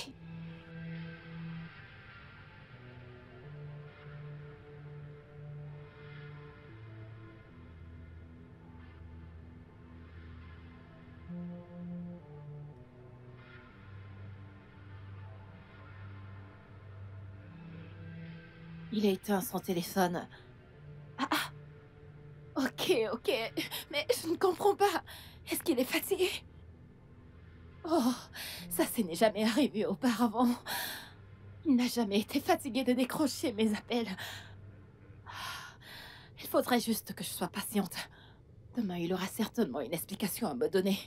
Il a éteint son téléphone. Ah. Ok. Mais je ne comprends pas. Est-ce qu'il est fatigué? Oh, ça n'est jamais arrivé auparavant. Il n'a jamais été fatigué de décrocher mes appels. Il faudrait juste que je sois patiente. Demain, il aura certainement une explication à me donner.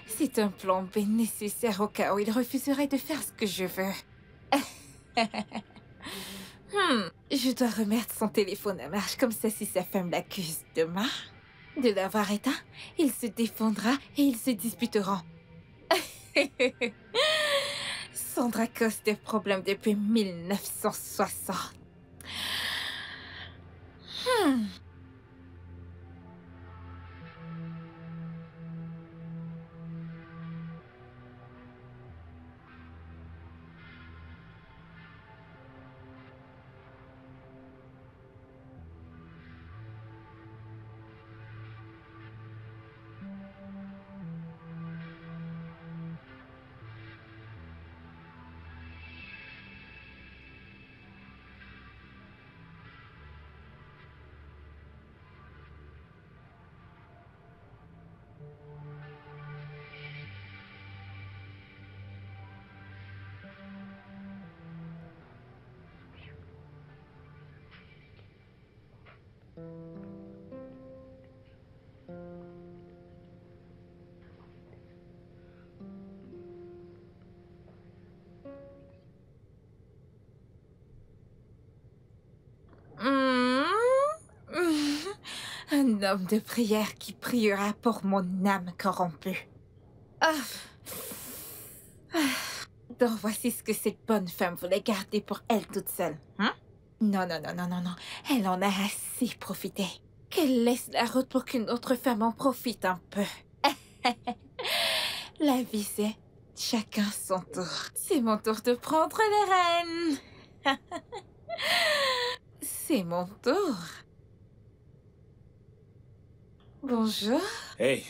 C'est un plan B nécessaire au cas où il refuserait de faire ce que je veux. Je dois remettre son téléphone à marche comme ça si sa femme l'accuse demain de l'avoir éteint. Il se défendra et ils se disputeront. Sandra cause des problèmes depuis 1960. Un homme de prière qui priera pour mon âme corrompue. Donc voici ce que cette bonne femme voulait garder pour elle toute seule. Non. Elle en a assez profité. qu'elle laisse la route pour qu'une autre femme en profite un peu. La vie, c'est chacun son tour. C'est mon tour de prendre les rênes. C'est mon tour. Bonjour. Hey.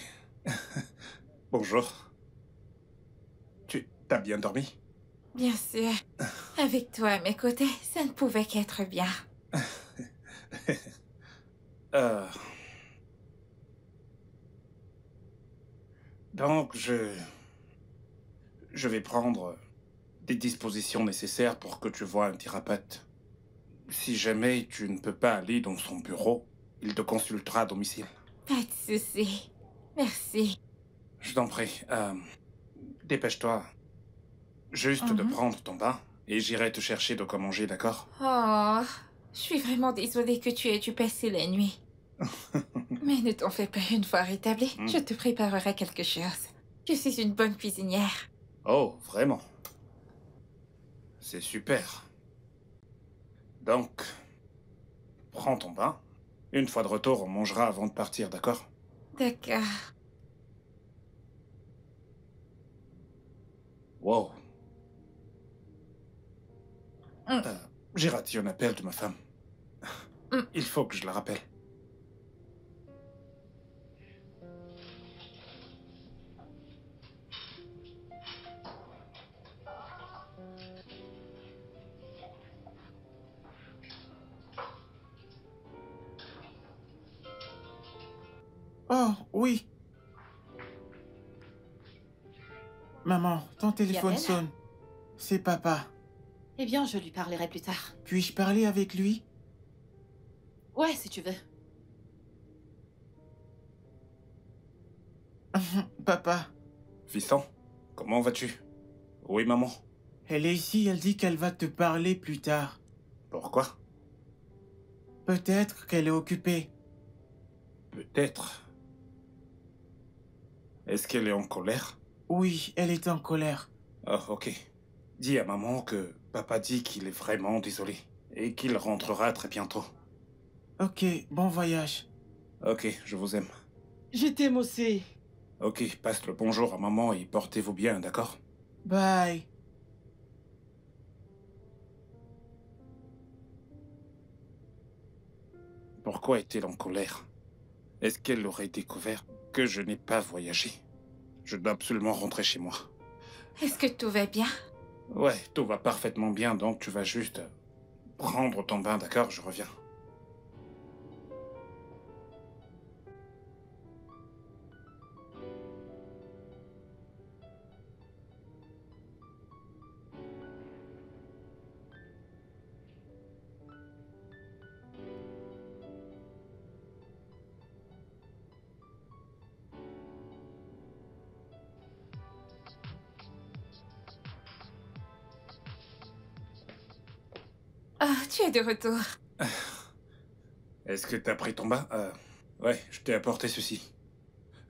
Bonjour. T'as bien dormi? Bien sûr. Avec toi à mes côtés, ça ne pouvait qu'être bien. Donc, je vais prendre des dispositions nécessaires pour que tu vois un thérapeute. Si jamais tu ne peux pas aller dans son bureau, il te consultera à domicile. Pas de souci. Merci. Je t'en prie. Dépêche-toi. Juste de prendre ton bain et j'irai te chercher de quoi manger, d'accord? Oh, je suis vraiment désolée que tu aies dû passer la nuit. Mais ne t'en fais pas, une fois rétabli, je te préparerai quelque chose. Je suis une bonne cuisinière. Oh, vraiment? C'est super. Donc, prends ton bain. Une fois de retour, on mangera avant de partir, d'accord? D'accord. Wow. J'ai raté un appel de ma femme. Il faut que je la rappelle. Oh, oui. Maman, ton téléphone Gabriel? sonne. C'est papa. Eh bien, je lui parlerai plus tard. Puis-je parler avec lui? Ouais, si tu veux. Papa, Fiston, comment vas-tu? Oui, maman. elle est ici, elle dit qu'elle va te parler plus tard. Pourquoi? Peut-être qu'elle est occupée. Peut-être. Est-ce qu'elle est en colère? Oui, elle est en colère. Ah, ok. Dis à maman que papa dit qu'il est vraiment désolé et qu'il rentrera très bientôt. Ok, bon voyage. Ok, je vous aime. Je t'aime aussi. Ok, passe le bonjour à maman et portez-vous bien, d'accord? Bye. Pourquoi est-elle en colère? Est-ce qu'elle aurait découvert que je n'ai pas voyagé? Je dois absolument rentrer chez moi. Est-ce que tout va bien? Ouais, tout va parfaitement bien, donc tu vas juste prendre ton bain, d'accord? Je reviens. Ah, tu es de retour. Est-ce que t'as pris ton bain? Ouais, je t'ai apporté ceci.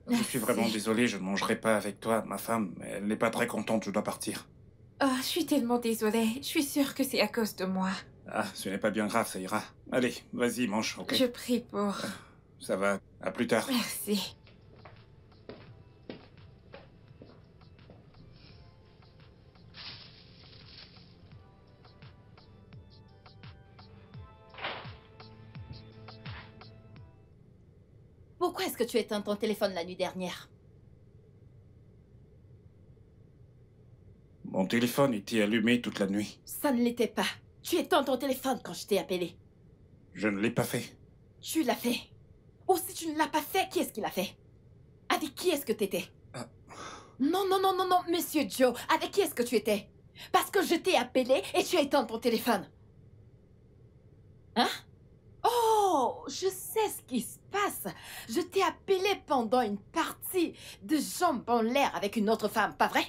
Je suis vraiment Merci. désolé, je ne mangerai pas avec toi, ma femme. Elle n'est pas très contente, je dois partir. Oh, je suis tellement désolée. Je suis sûre que c'est à cause de moi. Ah, ce n'est pas bien grave, ça ira. Allez, vas-y, mange, ok? Je prie pour... Ça va, à plus tard. Merci. Pourquoi est-ce que tu éteins ton téléphone la nuit dernière? Mon téléphone était allumé toute la nuit. Ça ne l'était pas. Tu éteins ton téléphone quand je t'ai appelé. Je ne l'ai pas fait. Tu l'as fait. Ou si tu ne l'as pas fait, qui est-ce qui l'a fait? Avec qui est-ce que t'étais? Non, non, non, non, non, Monsieur Joe. Avec qui est-ce que tu étais? Parce que je t'ai appelé et tu as éteint ton téléphone. Hein? Oh, je sais ce qui se passe. Je t'ai appelé pendant une partie de jambes en l'air avec une autre femme, pas vrai?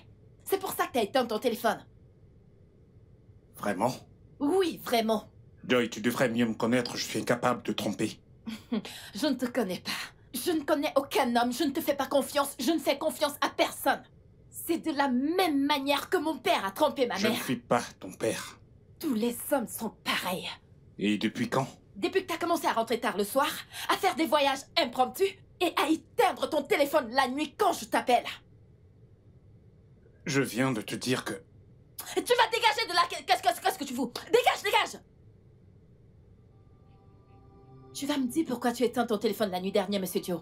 C'est pour ça que t'as éteint ton téléphone. Vraiment? Oui, vraiment. Joy, tu devrais mieux me connaître, je suis incapable de tromper. Je ne te connais pas. Je ne connais aucun homme, je ne te fais pas confiance, je ne fais confiance à personne. C'est de la même manière que mon père a trompé ma Je ne mère. suis pas ton père. Tous les hommes sont pareils. Et depuis quand? Depuis que t'as commencé à rentrer tard le soir, à faire des voyages impromptus et à éteindre ton téléphone la nuit quand je t'appelle. Je viens de te dire que... Tu vas dégager de là. Qu'est-ce que tu fous? Dégage, dégage! Tu vas me dire pourquoi tu éteins ton téléphone la nuit dernière, Monsieur Joe.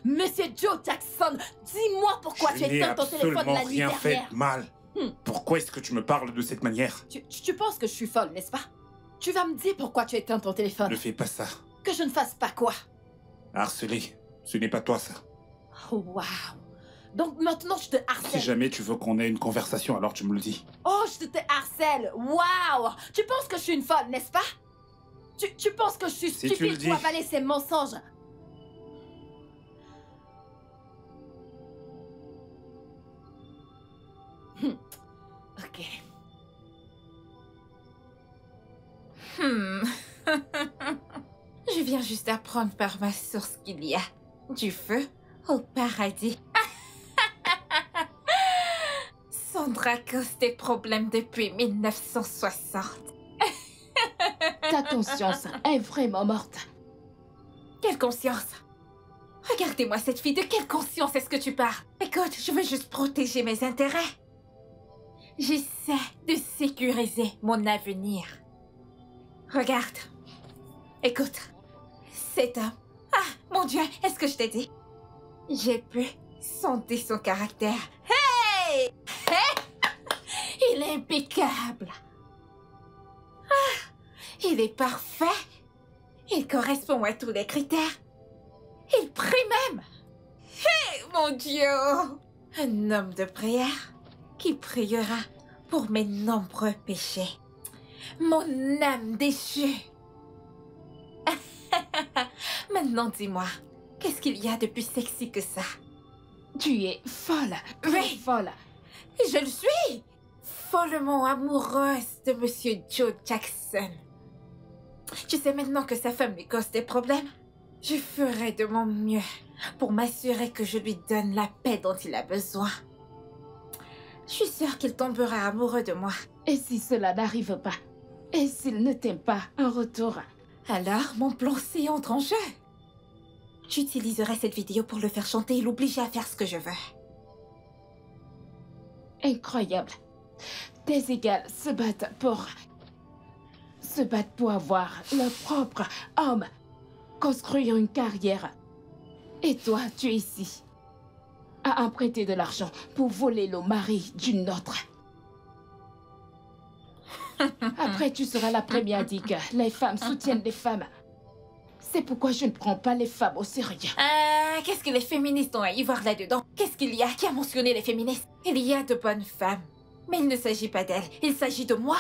Monsieur Joe Jackson, dis-moi pourquoi tu éteins ton téléphone la nuit rien dernière. fait de mal. Pourquoi est-ce que tu me parles de cette manière? Tu penses que je suis folle, n'est-ce pas? Tu vas me dire pourquoi tu éteins ton téléphone. Ne fais pas ça. Que je ne fasse pas quoi? Harceler, ce n'est pas toi ça. Oh, waouh. Donc maintenant je te Si harcèle. jamais tu veux qu'on ait une conversation, alors tu me le dis. Oh, je te harcèle. Waouh. Tu penses que je suis une folle, n'est-ce pas? Tu penses que je suis Si tu le stupide dis. pour avaler ces mensonges? Ok. Je viens juste d'apprendre par ma source qu'il y a du feu au paradis. Sandra cause des problèmes depuis 1960. Ta conscience est vraiment morte. Quelle conscience? Regardez-moi cette fille, de quelle conscience est-ce que tu parles? Écoute, je veux juste protéger mes intérêts. J'essaie de sécuriser mon avenir. Regarde. Écoute. Cet homme. Ah, mon Dieu, est-ce que je t'ai dit? J'ai pu sonder son caractère. Hey! Il est impeccable. Ah, il est parfait. Il correspond à tous les critères. Il prie même. Hey, mon Dieu! Un homme de prière qui priera pour mes nombreux péchés. Mon âme déchue. Maintenant, dis-moi, qu'est-ce qu'il y a de plus sexy que ça? Tu es folle. Très Oui. folle. Je le suis! Follement amoureuse de Monsieur Joe Jackson. Tu sais maintenant que sa femme lui cause des problèmes? Je ferai de mon mieux pour m'assurer que je lui donne la paix dont il a besoin. Je suis sûre qu'il tombera amoureux de moi. Et si cela n'arrive pas? Et s'il ne t'aime pas en retour? Alors, mon plan C entre en jeu. J'utiliserai cette vidéo pour le faire chanter et l'obliger à faire ce que je veux. Incroyable. Tes égales se battent pour avoir leur propre homme, construire une carrière. Et toi, tu es ici, à emprunter de l'argent pour voler le mari d'une autre. Après, tu seras la première à dire que les femmes soutiennent les femmes. C'est pourquoi je ne prends pas les femmes au sérieux. Qu'est-ce que les féministes ont à y voir là-dedans? Qu'est-ce qu'il y a qui a mentionné les féministes? Il y a de bonnes femmes. Mais il ne s'agit pas d'elles, il s'agit de moi.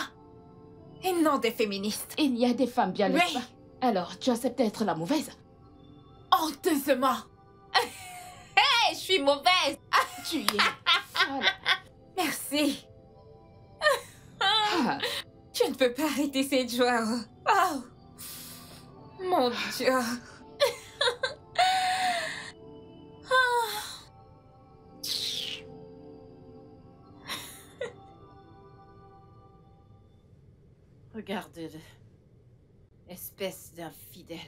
Et non des féministes. Il y a des femmes bien, n'est-ce Oui. pas? Alors, tu acceptes d'être la mauvaise? Honteusement. Hey, je suis mauvaise. Tu es folle. Merci. Ah, Je ne peux pas arrêter cette joie. Oh. Mon Dieu. Regardez-le. Espèce d'infidèle.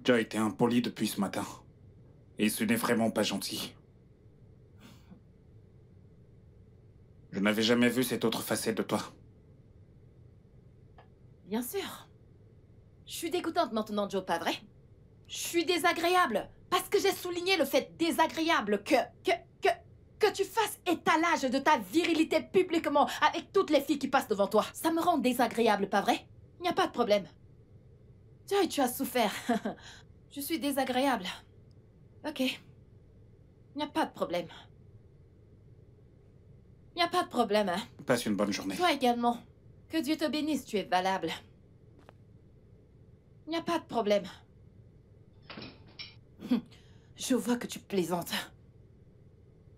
Tu as été impoli depuis ce matin. Et ce n'est vraiment pas gentil. Je n'avais jamais vu cette autre facette de toi. Bien sûr. Je suis dégoûtante maintenant, Joe, pas vrai? Je suis désagréable. Parce que j'ai souligné le fait désagréable que tu fasses étalage de ta virilité publiquement avec toutes les filles qui passent devant toi. Ça me rend désagréable, pas vrai? Il n'y a pas de problème. Tu as souffert. Je suis désagréable. Ok. Il n'y a pas de problème. Il n'y a pas de problème, hein. Passe une bonne journée. Toi également. Que Dieu te bénisse, tu es valable. Il n'y a pas de problème. Je vois que tu plaisantes.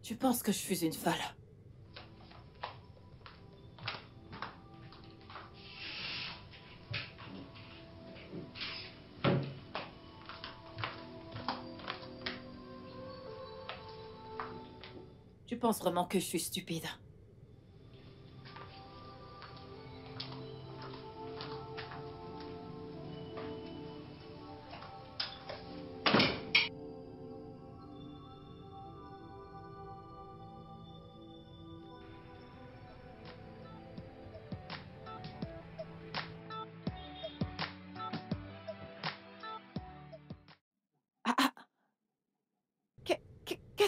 Tu penses que je suis une folle. Tu penses vraiment que je suis stupide?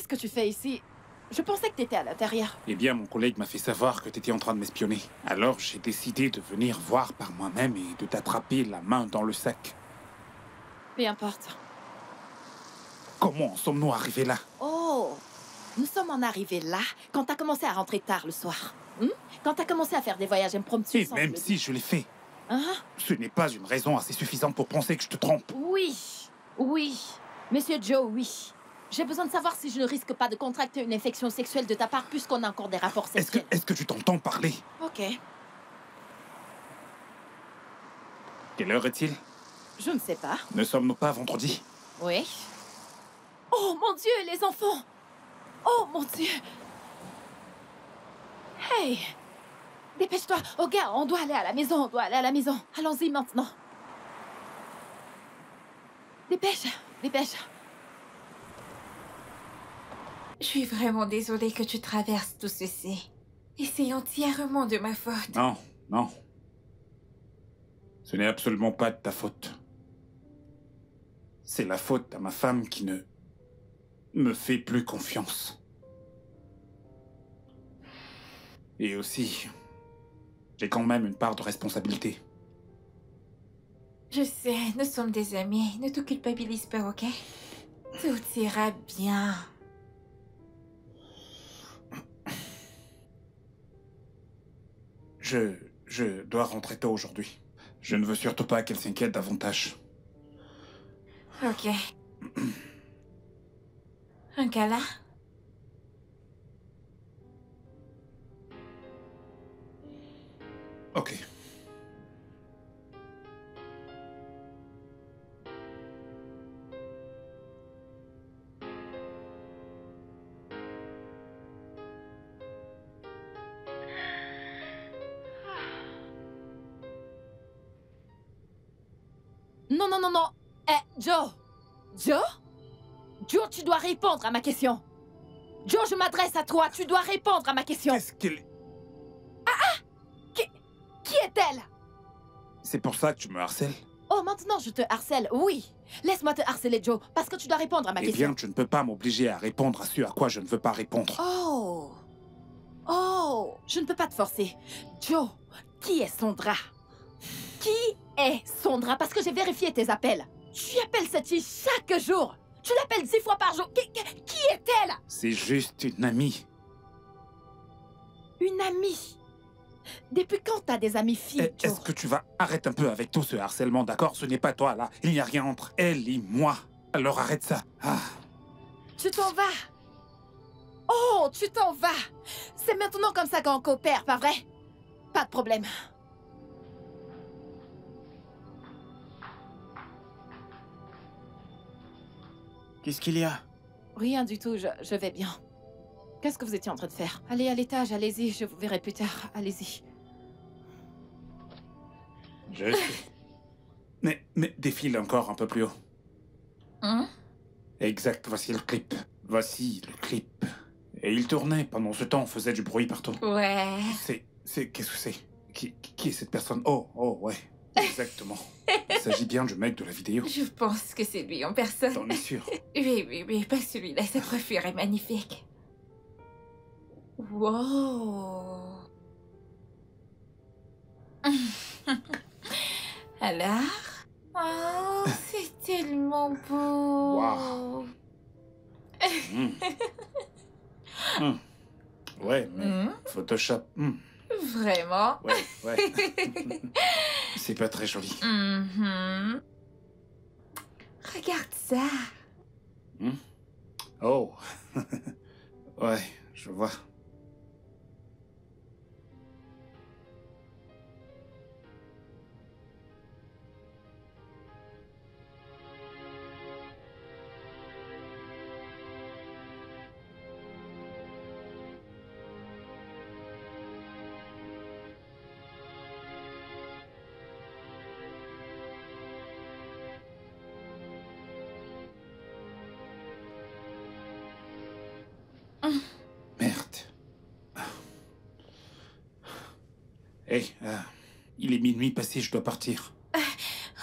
qu'est-ce que tu fais ici? Je pensais que t'étais à l'intérieur. Eh bien, mon collègue m'a fait savoir que t'étais en train de m'espionner. Alors, j'ai décidé de venir voir par moi-même et de t'attraper la main dans le sac. Peu importe. Comment en sommes-nous arrivés là? Oh! Nous sommes en arrivés là quand t'as commencé à rentrer tard le soir. Quand t'as commencé à faire des voyages impromptus. Et même si je l'ai fait, Hein? ce n'est pas une raison assez suffisante pour penser que je te trompe. Oui. Oui. Monsieur Joe, oui. J'ai besoin de savoir si je ne risque pas de contracter une infection sexuelle de ta part puisqu'on a encore des rapports sexuels. Est-ce que tu t'entends parler? Ok. Quelle heure est-il? Je ne sais pas. Ne sommes-nous pas vendredi? Oui. Oh mon Dieu, les enfants! Oh mon Dieu! Hey! Dépêche-toi! Oh gars, on doit aller à la maison, on doit aller à la maison. Allons-y maintenant. Dépêche, dépêche. Je suis vraiment désolée que tu traverses tout ceci. Et c'est entièrement de ma faute. Non, non. Ce n'est absolument pas de ta faute. C'est la faute à ma femme qui ne me fait plus confiance. Et aussi, j'ai quand même une part de responsabilité. Je sais, nous sommes des amis. Ne te culpabilise pas, ok? Tout ira bien. Je dois rentrer tôt aujourd'hui. Je ne veux surtout pas qu'elle s'inquiète davantage. Ok. Un câlin? Ok. Non, non, non, non. Joe! Joe? Joe, tu dois répondre à ma question. Joe, je m'adresse à toi. Tu dois répondre à ma question. Qu'est-ce qu'elle... Qui est-elle? C'est pour ça que tu me harcèles? Oh, maintenant je te harcèle, oui. Laisse-moi te harceler, Joe, parce que tu dois répondre à ma Eh question. bien, tu ne peux pas m'obliger à répondre à ce à quoi je ne veux pas répondre. Oh! Oh! Je ne peux pas te forcer. Joe, qui est Sondra? Qui est Sondra? Parce que j'ai vérifié tes appels. Tu appelles cette fille chaque jour. Tu l'appelles 10 fois par jour. Qui est-elle? C'est juste une amie. Une amie. Depuis quand t'as des amies filles, Joe? Est-ce que tu vas arrêter un peu avec tout ce harcèlement, d'accord? Ce n'est pas toi, là. Il n'y a rien entre elle et moi. Alors arrête ça. Ah. Tu t'en vas. Oh, tu t'en vas. C'est maintenant comme ça qu'on coopère, pas vrai? Pas de problème. Qu'est-ce qu'il y a? Rien du tout, je vais bien. Qu'est-ce que vous étiez en train de faire? Allez à l'étage, allez-y, je vous verrai plus tard. Allez-y. Je sais. Mais défile encore un peu plus haut. Hein? Exact, voici le clip. Voici le clip. Et il tournait. Pendant ce temps, on faisait du bruit partout. Ouais. Qu'est-ce que c'est? Qui est cette personne? Oh, ouais. Exactement. Il s'agit bien du mec de la vidéo. Je pense que c'est lui en personne. T'en es sûr? Oui, pas celui-là. Sa coiffure est magnifique. Wow. Alors? Oh, c'est tellement beau. Wow. Ouais, mais Photoshop. Vraiment? Ouais. C'est pas très joli. Regarde ça. Oh. Ouais, je vois. Merde. Hey, il est minuit passé, je dois partir.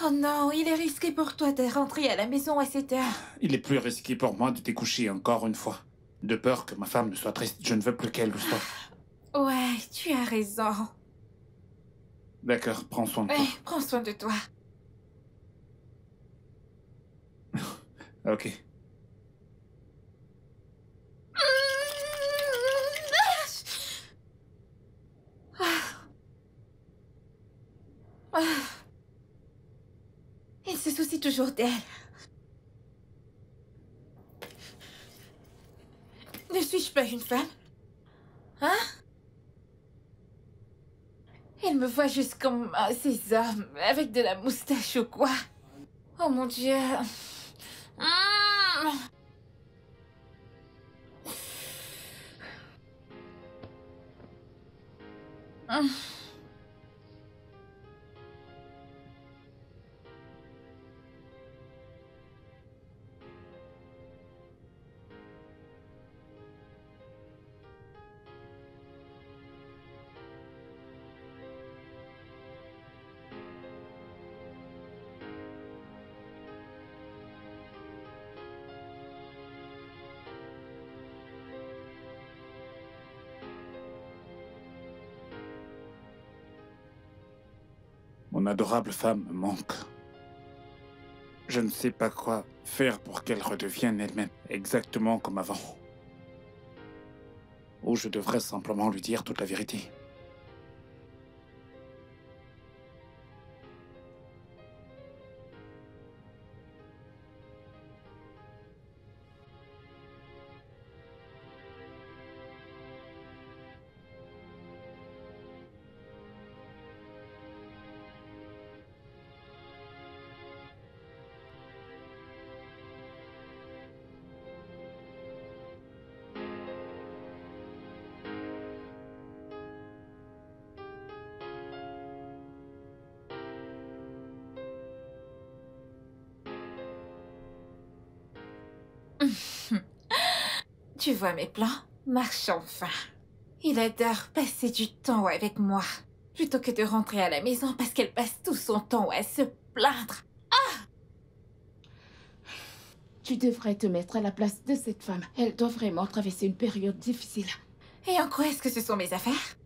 Oh non, il est risqué pour toi de rentrer à la maison à cette heure. Il est plus risqué pour moi de découcher encore une fois. De peur que ma femme ne soit triste, je ne veux plus qu'elle le soit. Ouais, tu as raison. D'accord, prends soin de toi. Ouais, prends soin de toi. Ok. Il se soucie toujours d'elle. Ne suis-je pas une femme? Hein? Elle me voit juste comme ces hommes, avec de la moustache ou quoi. Oh mon Dieu. Mmh. Mmh. Mon adorable femme me manque. Je ne sais pas quoi faire pour qu'elle redevienne elle-même, exactement comme avant. Ou je devrais simplement lui dire toute la vérité. Tu vois mes plans? Marche enfin. Il adore passer du temps avec moi, plutôt que de rentrer à la maison parce qu'elle passe tout son temps à se plaindre. Tu devrais te mettre à la place de cette femme. Elle doit vraiment traverser une période difficile. Et en quoi est-ce que ce sont mes affaires?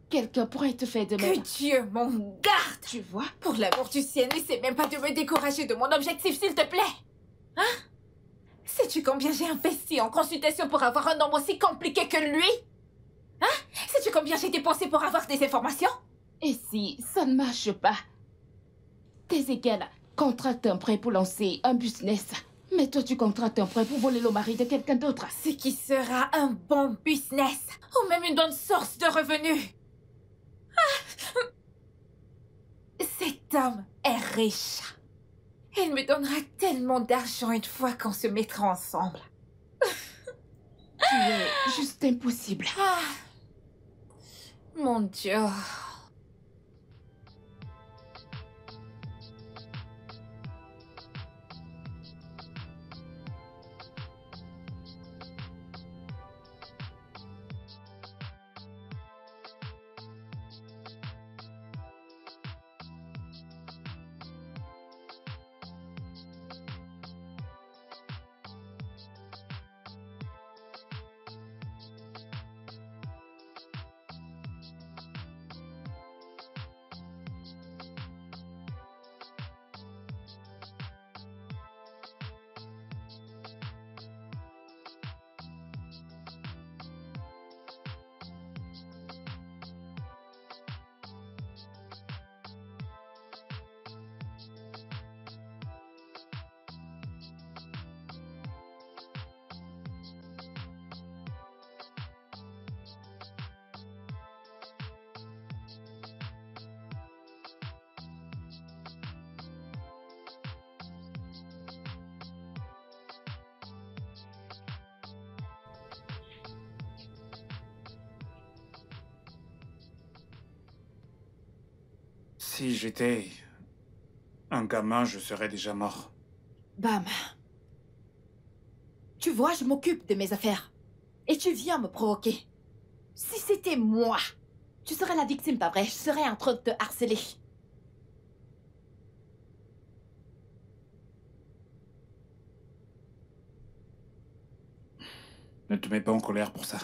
Quelqu'un pourrait te faire de Que même. Dieu m'en garde! Tu vois? Pour l'amour du ciel, n'essaie même pas de me décourager de mon objectif, s'il te plaît! Hein? Sais-tu combien j'ai investi en consultation pour avoir un nombre aussi compliqué que lui? Hein? Sais-tu combien j'ai dépensé pour avoir des informations? Et si ça ne marche pas? Tes égales contractent un prêt pour lancer un business. Mais toi, tu contractes un prêt pour voler le mari de quelqu'un d'autre. Ce qui sera un bon business, ou même une bonne source de revenus. Ah! Cet homme est riche. Il me donnera tellement d'argent une fois qu'on se mettra ensemble. Tu es juste impossible. Ah! Mon Dieu. Si j'étais un gamin, je serais déjà mort. Bam. Tu vois, je m'occupe de mes affaires. Et tu viens me provoquer. Si c'était moi, tu serais la victime, pas vrai? Je serais en train de te harceler. Ne te mets pas en colère pour ça.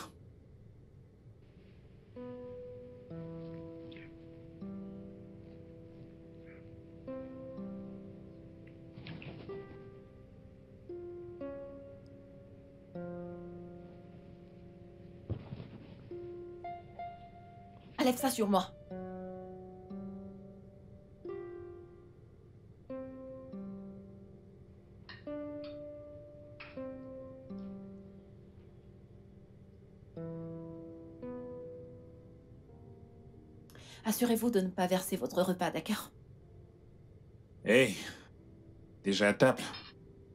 Enlève ça sur moi. Assurez-vous de ne pas verser votre repas, d'accord? Hey, déjà à table.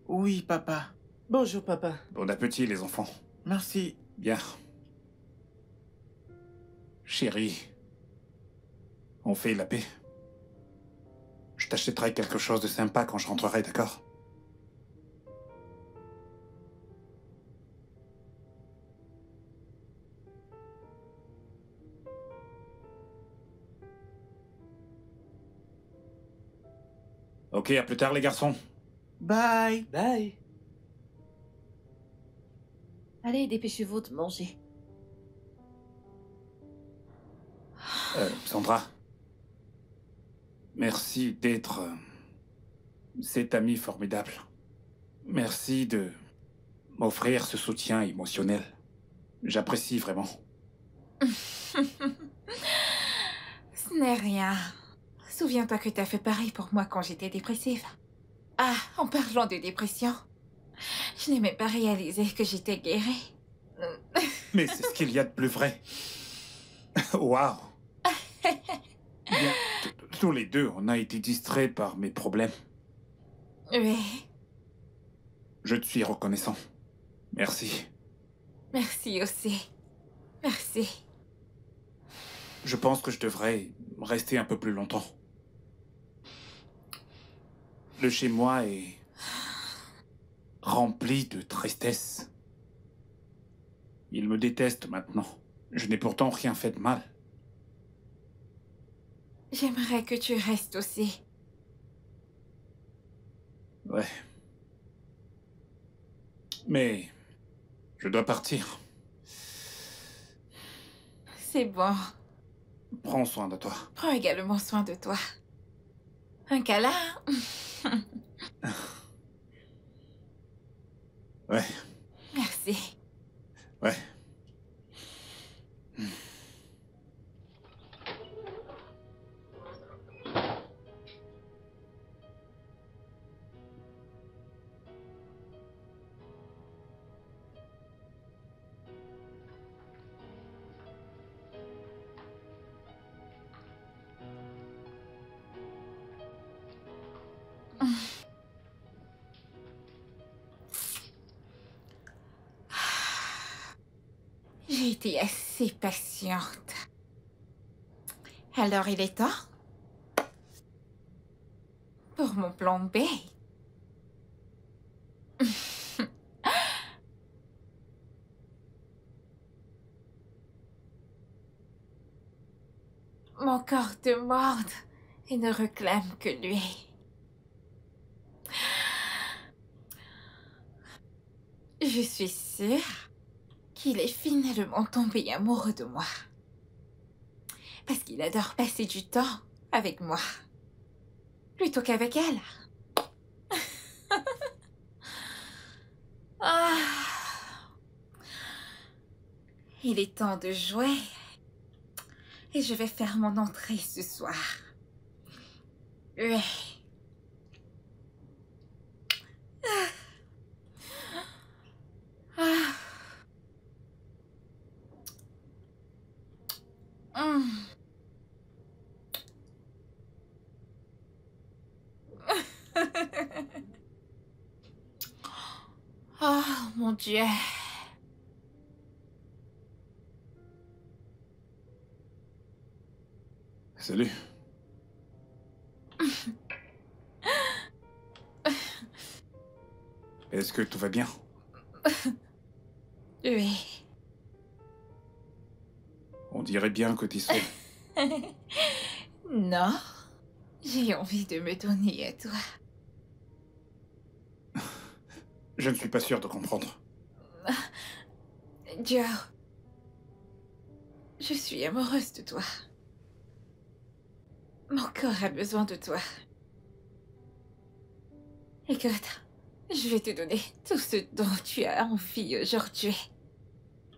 Oui, papa. Bonjour, papa. Bon appétit, les enfants. Merci. Bien. Chérie, on fait la paix. Je t'achèterai quelque chose de sympa quand je rentrerai, d'accord? Ok, à plus tard, les garçons. Bye. Bye. Allez, dépêchez-vous de manger. Sandra. Merci d'être cet ami formidable. Merci de m'offrir ce soutien émotionnel. J'apprécie vraiment. Ce n'est rien. Souviens-toi que t'as fait pareil pour moi quand j'étais dépressive. Ah, en parlant de dépression, je n'ai même pas réalisé que j'étais guérie. Mais c'est ce qu'il y a de plus vrai. Waouh. Bien, tous les deux, on a été distraits par mes problèmes. Oui, Je te suis reconnaissant. Merci. merci aussi. Merci. Je pense que je devrais rester un peu plus longtemps. Le chez-moi est rempli de tristesse. Il me déteste maintenant. Je n'ai pourtant rien fait de mal. J'aimerais que tu restes aussi. Ouais. Mais je dois partir. C'est bon. Prends soin de toi. Prends également soin de toi. Un câlin? Ouais, Merci. ouais. J'ai été assez patiente. Alors il est temps pour mon plan B. Mon corps demande et ne réclame que lui. Je suis sûre qu'il est finalement tombé amoureux de moi. Parce qu'il adore passer du temps avec moi. Plutôt qu'avec elle. Ah. Il est temps de jouer. Et je vais faire mon entrée ce soir. Oui. Ah. Hum. Oh mon Dieu. Salut. Est-ce que tout va bien? Oui. On dirait bien que t'es seul. Non. J'ai envie de me donner à toi. Je ne suis pas sûr de comprendre. Joe, je suis amoureuse de toi. Mon corps a besoin de toi. Écoute, je vais te donner tout ce dont tu as envie aujourd'hui.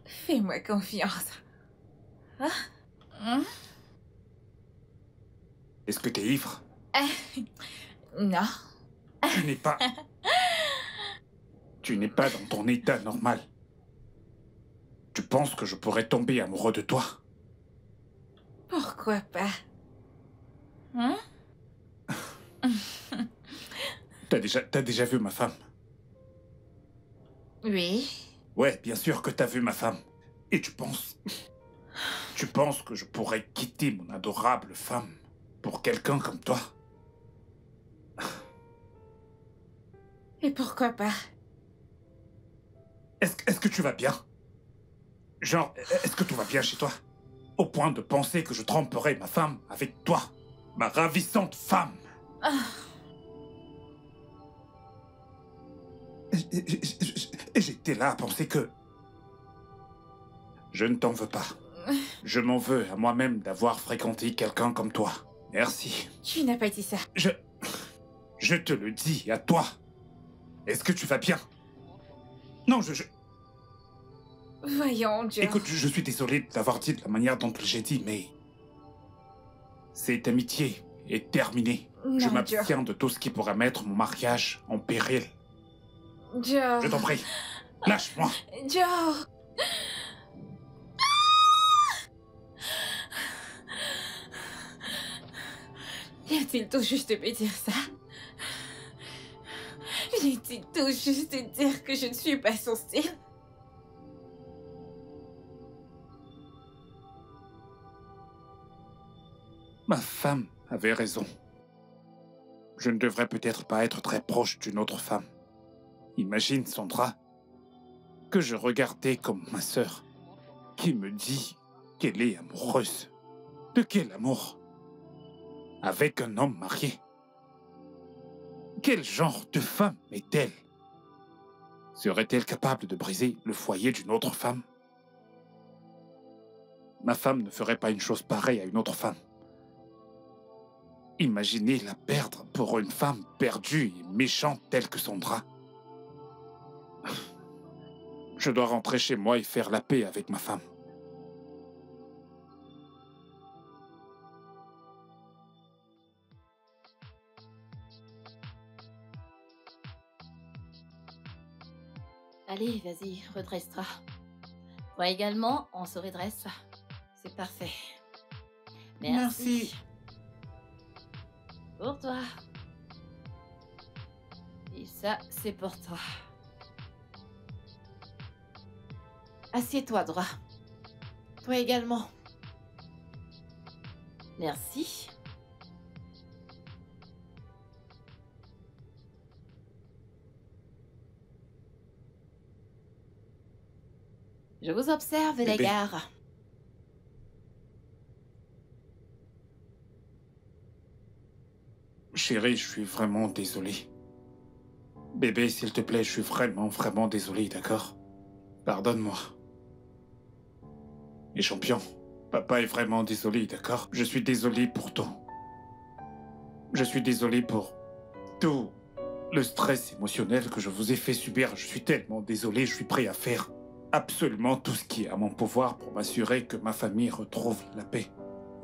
Fais-moi confiance. Hein? Est-ce que t'es ivre? Non. Tu n'es pas... Tu n'es pas dans ton état normal. Tu penses que je pourrais tomber amoureux de toi? Pourquoi pas? Hein? T'as déjà vu ma femme? Oui. Ouais, bien sûr que t'as vu ma femme. Et tu penses... Tu penses que je pourrais quitter mon adorable femme pour quelqu'un comme toi? Et pourquoi pas? Est-ce que tu vas bien? Genre, est-ce que tout va bien chez toi? Au point de penser que je tromperai ma femme avec toi, ma ravissante femme. Et j'étais là à penser que... Je ne t'en veux pas. Je m'en veux à moi-même d'avoir fréquenté quelqu'un comme toi. Merci. Tu n'as pas dit ça. Je te le dis à toi. Est-ce que tu vas bien? Non, Voyons, Joe. Écoute, je suis désolé de l'avoir dit de la manière dont j'ai dit, mais... Cette amitié est terminée. Je Non, m'abstiens de tout ce qui pourrait mettre mon mariage en péril. Joe. Je t'en prie, lâche-moi. Joe. Vient-il tout juste de me dire ça? Vient-il tout juste de dire que je ne suis pas son style? Ma femme avait raison. Je ne devrais peut-être pas être très proche d'une autre femme. Imagine, Sandra, que je regardais comme ma sœur, qui me dit qu'elle est amoureuse. De quel amour? Avec un homme marié. Quel genre de femme est-elle? Serait-elle capable de briser le foyer d'une autre femme? Ma femme ne ferait pas une chose pareille à une autre femme. Imaginez la perdre pour une femme perdue et méchante telle que Sandra. Je dois rentrer chez moi et faire la paix avec ma femme. Allez, vas-y, redresse-toi. Toi également, on se redresse. C'est parfait. Merci. Pour toi. Et ça, c'est pour toi. Assieds-toi droit. Toi également. Merci. Je vous observe, les Bébé. gars. Chérie, je suis vraiment désolé. Bébé, s'il te plaît, je suis vraiment désolé, d'accord? Pardonne-moi. Et champion, papa est vraiment désolé, d'accord? Je suis désolé pour tout. Je suis désolé pour tout le stress émotionnel que je vous ai fait subir. Je suis tellement désolé, je suis prêt à faire absolument tout ce qui est à mon pouvoir pour m'assurer que ma famille retrouve la paix.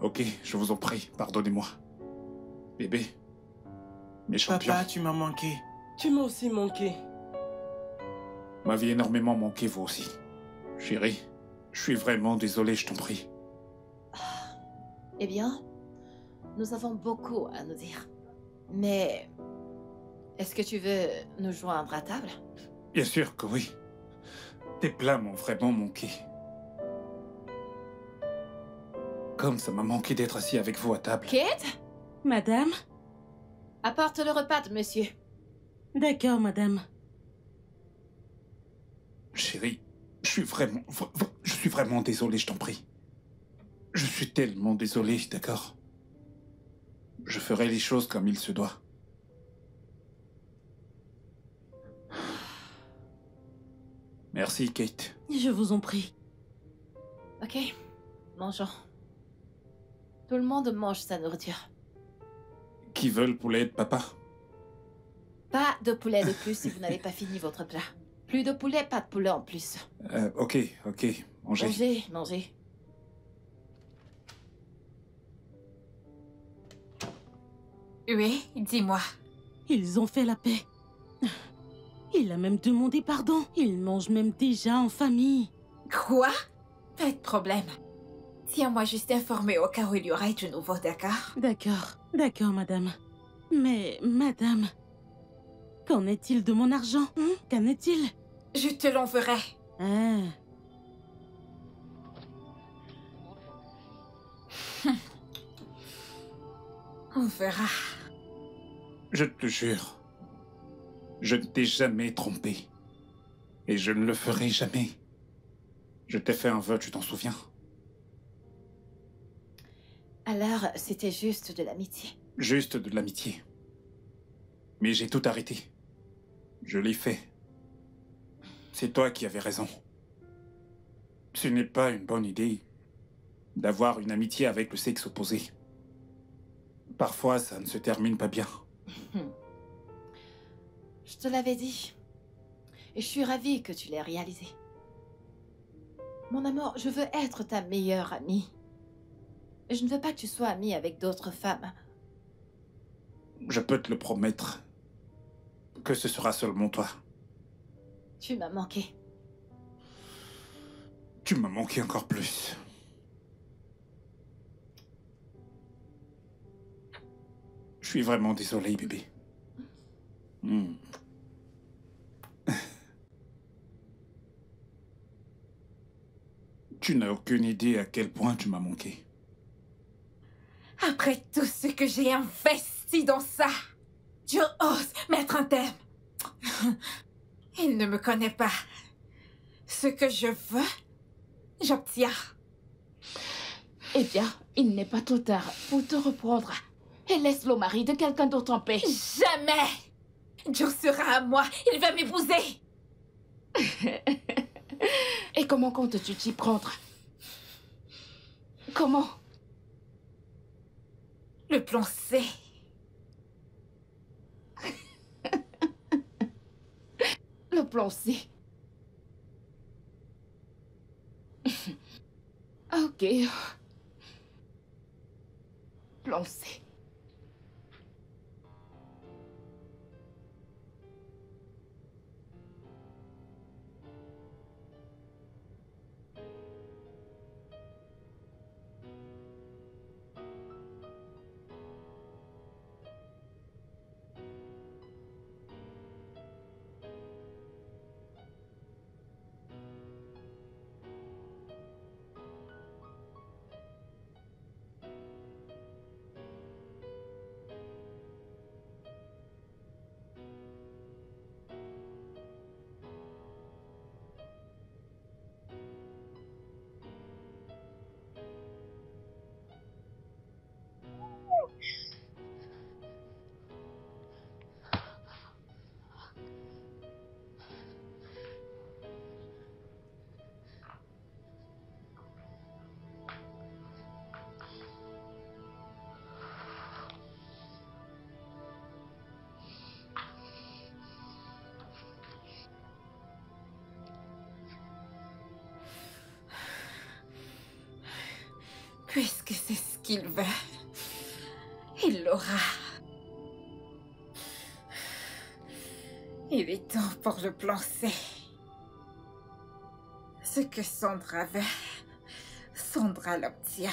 Ok, je vous en prie, pardonnez-moi. Bébé, mes champions, Papa, tu m'as manqué. Tu m'as aussi manqué. m'avez énormément manqué vous aussi. Chérie, je suis vraiment désolé, je t'en prie. Eh bien, nous avons beaucoup à nous dire. Mais, est-ce que tu veux nous joindre à table? Bien sûr que oui. Tes plats m'ont vraiment manqué. Comme ça m'a manqué d'être assis avec vous à table. Kate, Madame? apporte le repas de monsieur. D'accord, madame. Chérie, je suis vraiment désolé, je t'en prie. Je suis tellement désolé, d'accord? Je ferai les choses comme il se doit. Merci, Kate. Je vous en prie. Ok, mangeons. Tout le monde mange sa nourriture. Qui veut le poulet de papa? Pas de poulet de plus si vous n'avez pas fini votre plat. Plus de poulet, pas de poulet en plus. Ok. Mangez. Mangez. Oui, dis-moi. Ils ont fait la paix. Il a même demandé pardon. Ils mangent même déjà en famille. Quoi? Pas de problème. Tiens-moi juste informé au cas où il y aurait du nouveau, d'accord? D'accord, madame. Mais, madame, qu'en est-il de mon argent? Qu'en est-il? Je te l'enverrai. Ah. On verra. Je te jure, je ne t'ai jamais trompé. Et je ne le ferai jamais. Je t'ai fait un vœu, tu t'en souviens? Alors, c'était juste de l'amitié. Juste de l'amitié. Mais j'ai tout arrêté. Je l'ai fait. C'est toi qui avais raison. Ce n'est pas une bonne idée d'avoir une amitié avec le sexe opposé. Parfois, ça ne se termine pas bien. Je te l'avais dit. Et je suis ravie que tu l'aies réalisé. Mon amour, je veux être ta meilleure amie. Et je ne veux pas que tu sois amie avec d'autres femmes. Je peux te le promettre que ce sera seulement toi. Tu m'as manqué. Tu m'as manqué encore plus. Je suis vraiment désolé, bébé. Tu n'as aucune idée à quel point tu m'as manqué. Après tout ce que j'ai investi dans ça, tu oses mettre un terme. Il ne me connaît pas. Ce que je veux, j'obtiens. Eh bien, il n'est pas trop tard pour te reprendre. Et laisse le mari de quelqu'un d'autre en paix. Jamais! Joe sera à moi. Il va m'épouser. Et comment comptes-tu t'y prendre? Comment? Le plan C. Le plan C. Ok. Plan C. Puisque c'est ce qu'il veut, il l'aura. Il est temps pour le plan C. Ce que Sandra veut, Sandra l'obtient.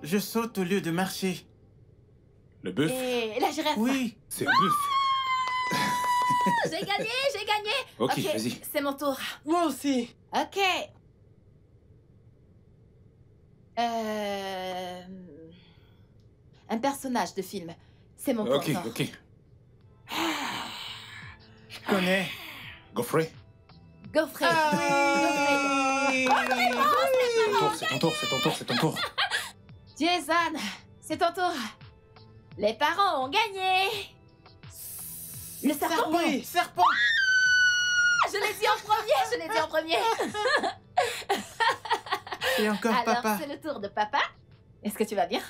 Je saute au lieu de marcher. Le bœuf? Et la girafe. Oui. C'est un bœuf. J'ai gagné. Ok, vas-y. C'est mon tour. Moi aussi. Ok. Un personnage de film. C'est mon Ok, tour. ok. Je connais. Godfrey? Gaufret. C'est ton tour, c'est ton tour, c'est ton tour. Jason, c'est ton tour. Les parents ont gagné. Le serpent. Oui, serpent. Je l'ai dit en premier, je l'ai dit en premier. Et encore Alors, papa. c'est le tour de papa. Est-ce que tu vas bien?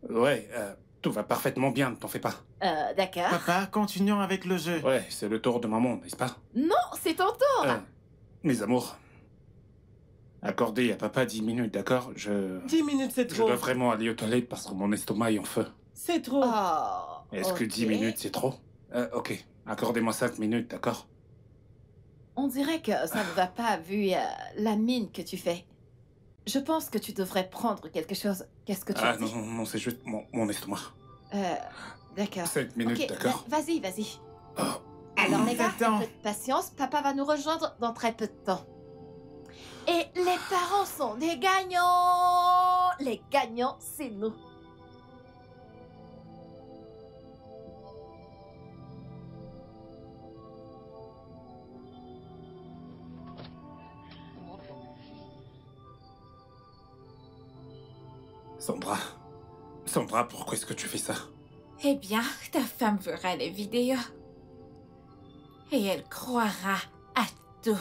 Ouais, tout va parfaitement bien, ne t'en fais pas. D'accord. Papa, continuons avec le jeu. Ouais, c'est le tour de maman, n'est-ce pas? Non, c'est ton tour. Mes amours, accordez à papa 10 minutes, d'accord? 10 minutes, c'est Je trop. dois vraiment aller aux toilettes parce que mon estomac est en feu. C'est trop. Oh. Est-ce que 10 ok. minutes, c'est trop? Ok, accordez-moi 5 minutes, d'accord? On dirait que ça ne va pas vu la mine que tu fais. Je pense que tu devrais prendre quelque chose. Qu'est-ce que tu Ah dis? non, c'est juste mon estomac. D'accord. 5 minutes, Ok, d'accord? vas-y. Oh. Alors les gars, Attends. un peu de patience, papa va nous rejoindre dans très peu de temps. Et les parents sont des gagnants. Les gagnants, c'est nous. Sandra, pourquoi est-ce que tu fais ça? Eh bien, ta femme verra les vidéos. Et elle croira à tout.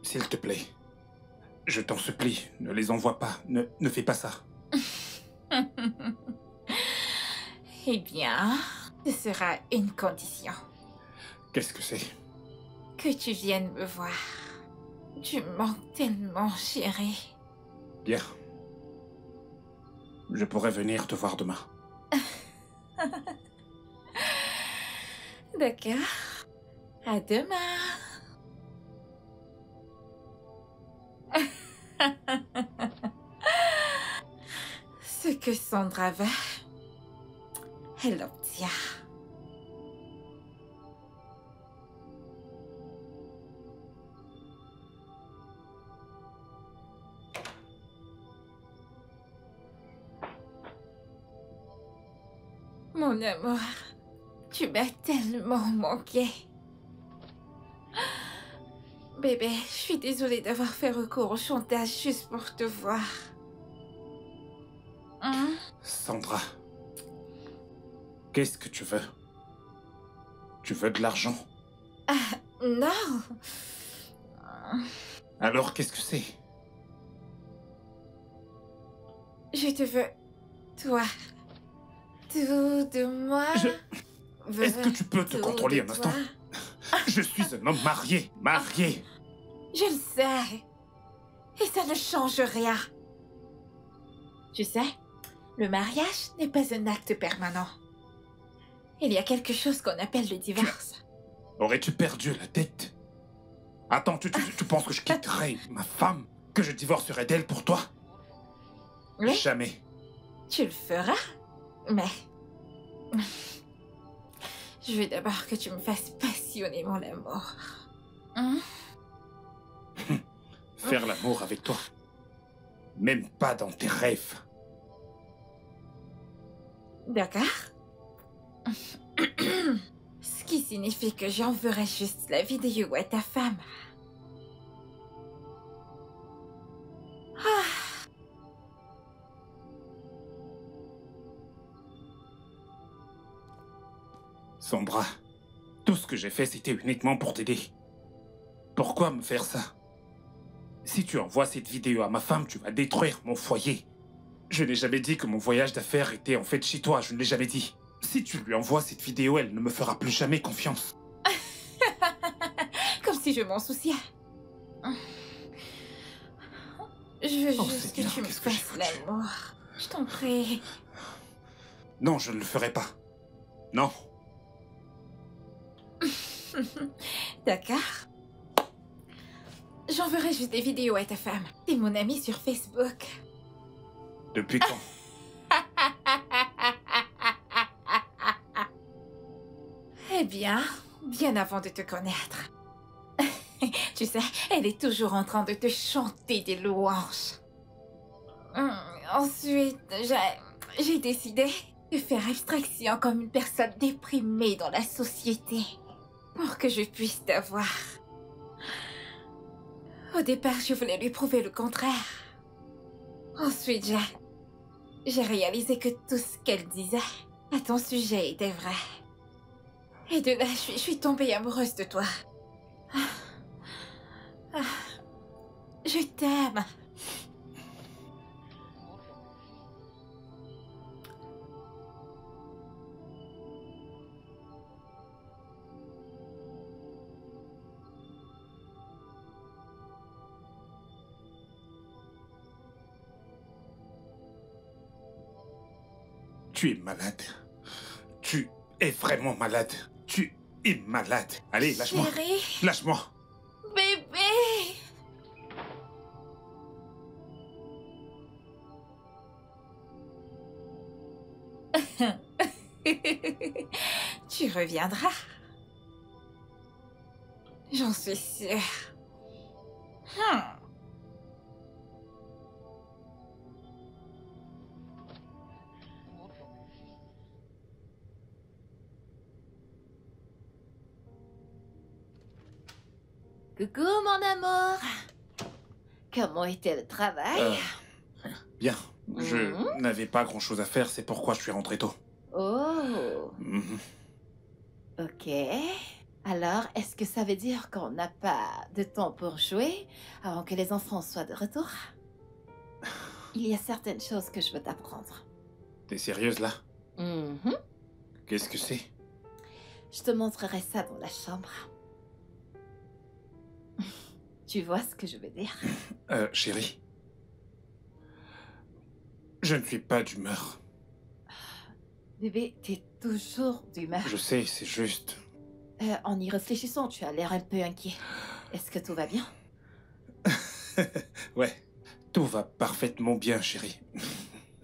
S'il te plaît, je t'en supplie, ne les envoie pas, ne fais pas ça. Eh bien, ce sera une condition. Qu'est-ce que c'est? Que tu viennes me voir. Tu me manques tellement, chérie. Bien. Je pourrais venir te voir demain. D'accord. À demain. Ce que Sandra veut, elle l'obtient. Mon amour, tu m'as tellement manqué. Bébé, je suis désolée d'avoir fait recours au chantage juste pour te voir. Hein? Sandra, qu'est-ce que tu veux? Tu veux de l'argent? Non. Alors qu'est-ce que c'est? Je te veux, toi. Tout de moi. Est-ce que tu peux te Tout contrôler de un instant? toi. Je suis un homme marié, marié. Je le sais. Et ça ne change rien. Tu sais, le mariage n'est pas un acte permanent. Il y a quelque chose qu'on appelle le divorce. Aurais-tu perdu la tête? Attends, tu penses que je quitterais ma femme? Que je divorcerais d'elle pour toi? Oui, Jamais. tu le feras, mais... Je veux d'abord que tu me fasses passionnément l'amour. Hein? Faire l'amour avec toi. Même pas dans tes rêves. D'accord. Ce qui signifie que j'enverrai juste la vidéo à ta femme. Ah. Sandra, tout ce que j'ai fait, c'était uniquement pour t'aider. Pourquoi me faire ça? Si tu envoies cette vidéo à ma femme, tu vas détruire mon foyer. Je n'ai jamais dit que mon voyage d'affaires était en fait chez toi, je ne l'ai jamais dit. Si tu lui envoies cette vidéo, elle ne me fera plus jamais confiance. Comme si je m'en souciais. Je veux Oh, juste que Seigneur, tu me qu'est-ce que j'ai fasses foutu? l'amour. Je t'en prie. Non, je ne le ferai pas. Non. D'accord. J'enverrai juste des vidéos à ta femme. T'es mon amie sur Facebook. Depuis quand? Eh bien, bien avant de te connaître. Tu sais, elle est toujours en train de te chanter des louanges. Ensuite, j'ai décidé de faire abstraction comme une personne déprimée dans la société pour que je puisse t'avoir. Au départ, je voulais lui prouver le contraire. Ensuite, j'ai réalisé que tout ce qu'elle disait à ton sujet était vrai. Et de là, je suis tombée amoureuse de toi. Je t'aime. Tu es malade. Tu es vraiment malade. Tu es malade. Allez, lâche-moi. Chérie, Lâche-moi. bébé. Tu reviendras. J'en suis sûre. Coucou, mon amour. Comment était le travail? Bien. Je n'avais pas grand-chose à faire, c'est pourquoi je suis rentré tôt. Oh, Mhm. ok. Alors, est-ce que ça veut dire qu'on n'a pas de temps pour jouer avant que les enfants soient de retour? Il y a certaines choses que je veux t'apprendre. T'es sérieuse là? Mhm. Qu'est-ce que c'est? Je te montrerai ça dans la chambre. Tu vois ce que je veux dire? Chérie. Je ne suis pas d'humeur. Bébé, t'es toujours d'humeur. Je sais, c'est juste... En y réfléchissant, tu as l'air un peu inquiet. Est-ce que tout va bien? Ouais, tout va parfaitement bien, chérie.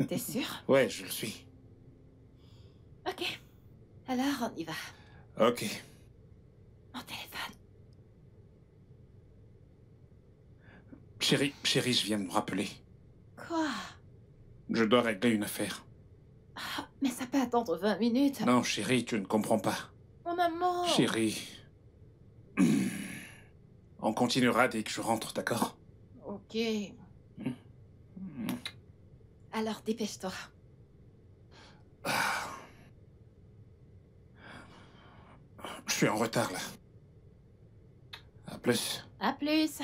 T'es sûr? Ouais, je le suis. Ok. Alors, on y va. Ok. Mon téléphone. Chérie, je viens de me rappeler. Quoi? Je dois régler une affaire. Ah, mais ça peut attendre 20 minutes. Non, chérie, tu ne comprends pas. Mon amour. Chérie... On continuera dès que je rentre, d'accord? Ok. Alors, dépêche-toi. Je suis en retard, là. À plus. À plus.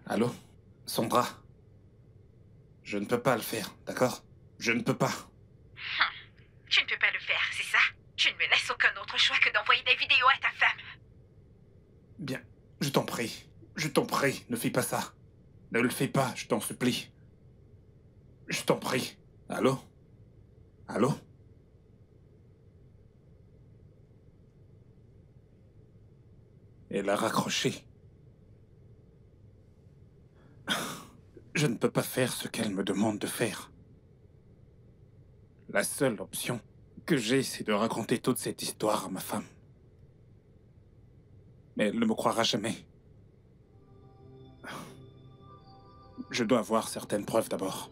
Allô? Sandra? Je ne peux pas le faire, d'accord? Je ne peux pas. Tu ne peux pas le faire, c'est ça? Tu ne me laisses aucun autre choix que d'envoyer des vidéos à ta femme. Bien, je t'en prie. Je t'en prie, ne fais pas ça. Ne le fais pas, je t'en supplie. Je t'en prie. Allô? Allô? Elle a raccroché. Je ne peux pas faire ce qu'elle me demande de faire. La seule option que j'ai, c'est de raconter toute cette histoire à ma femme. Mais elle ne me croira jamais. Je dois avoir certaines preuves d'abord.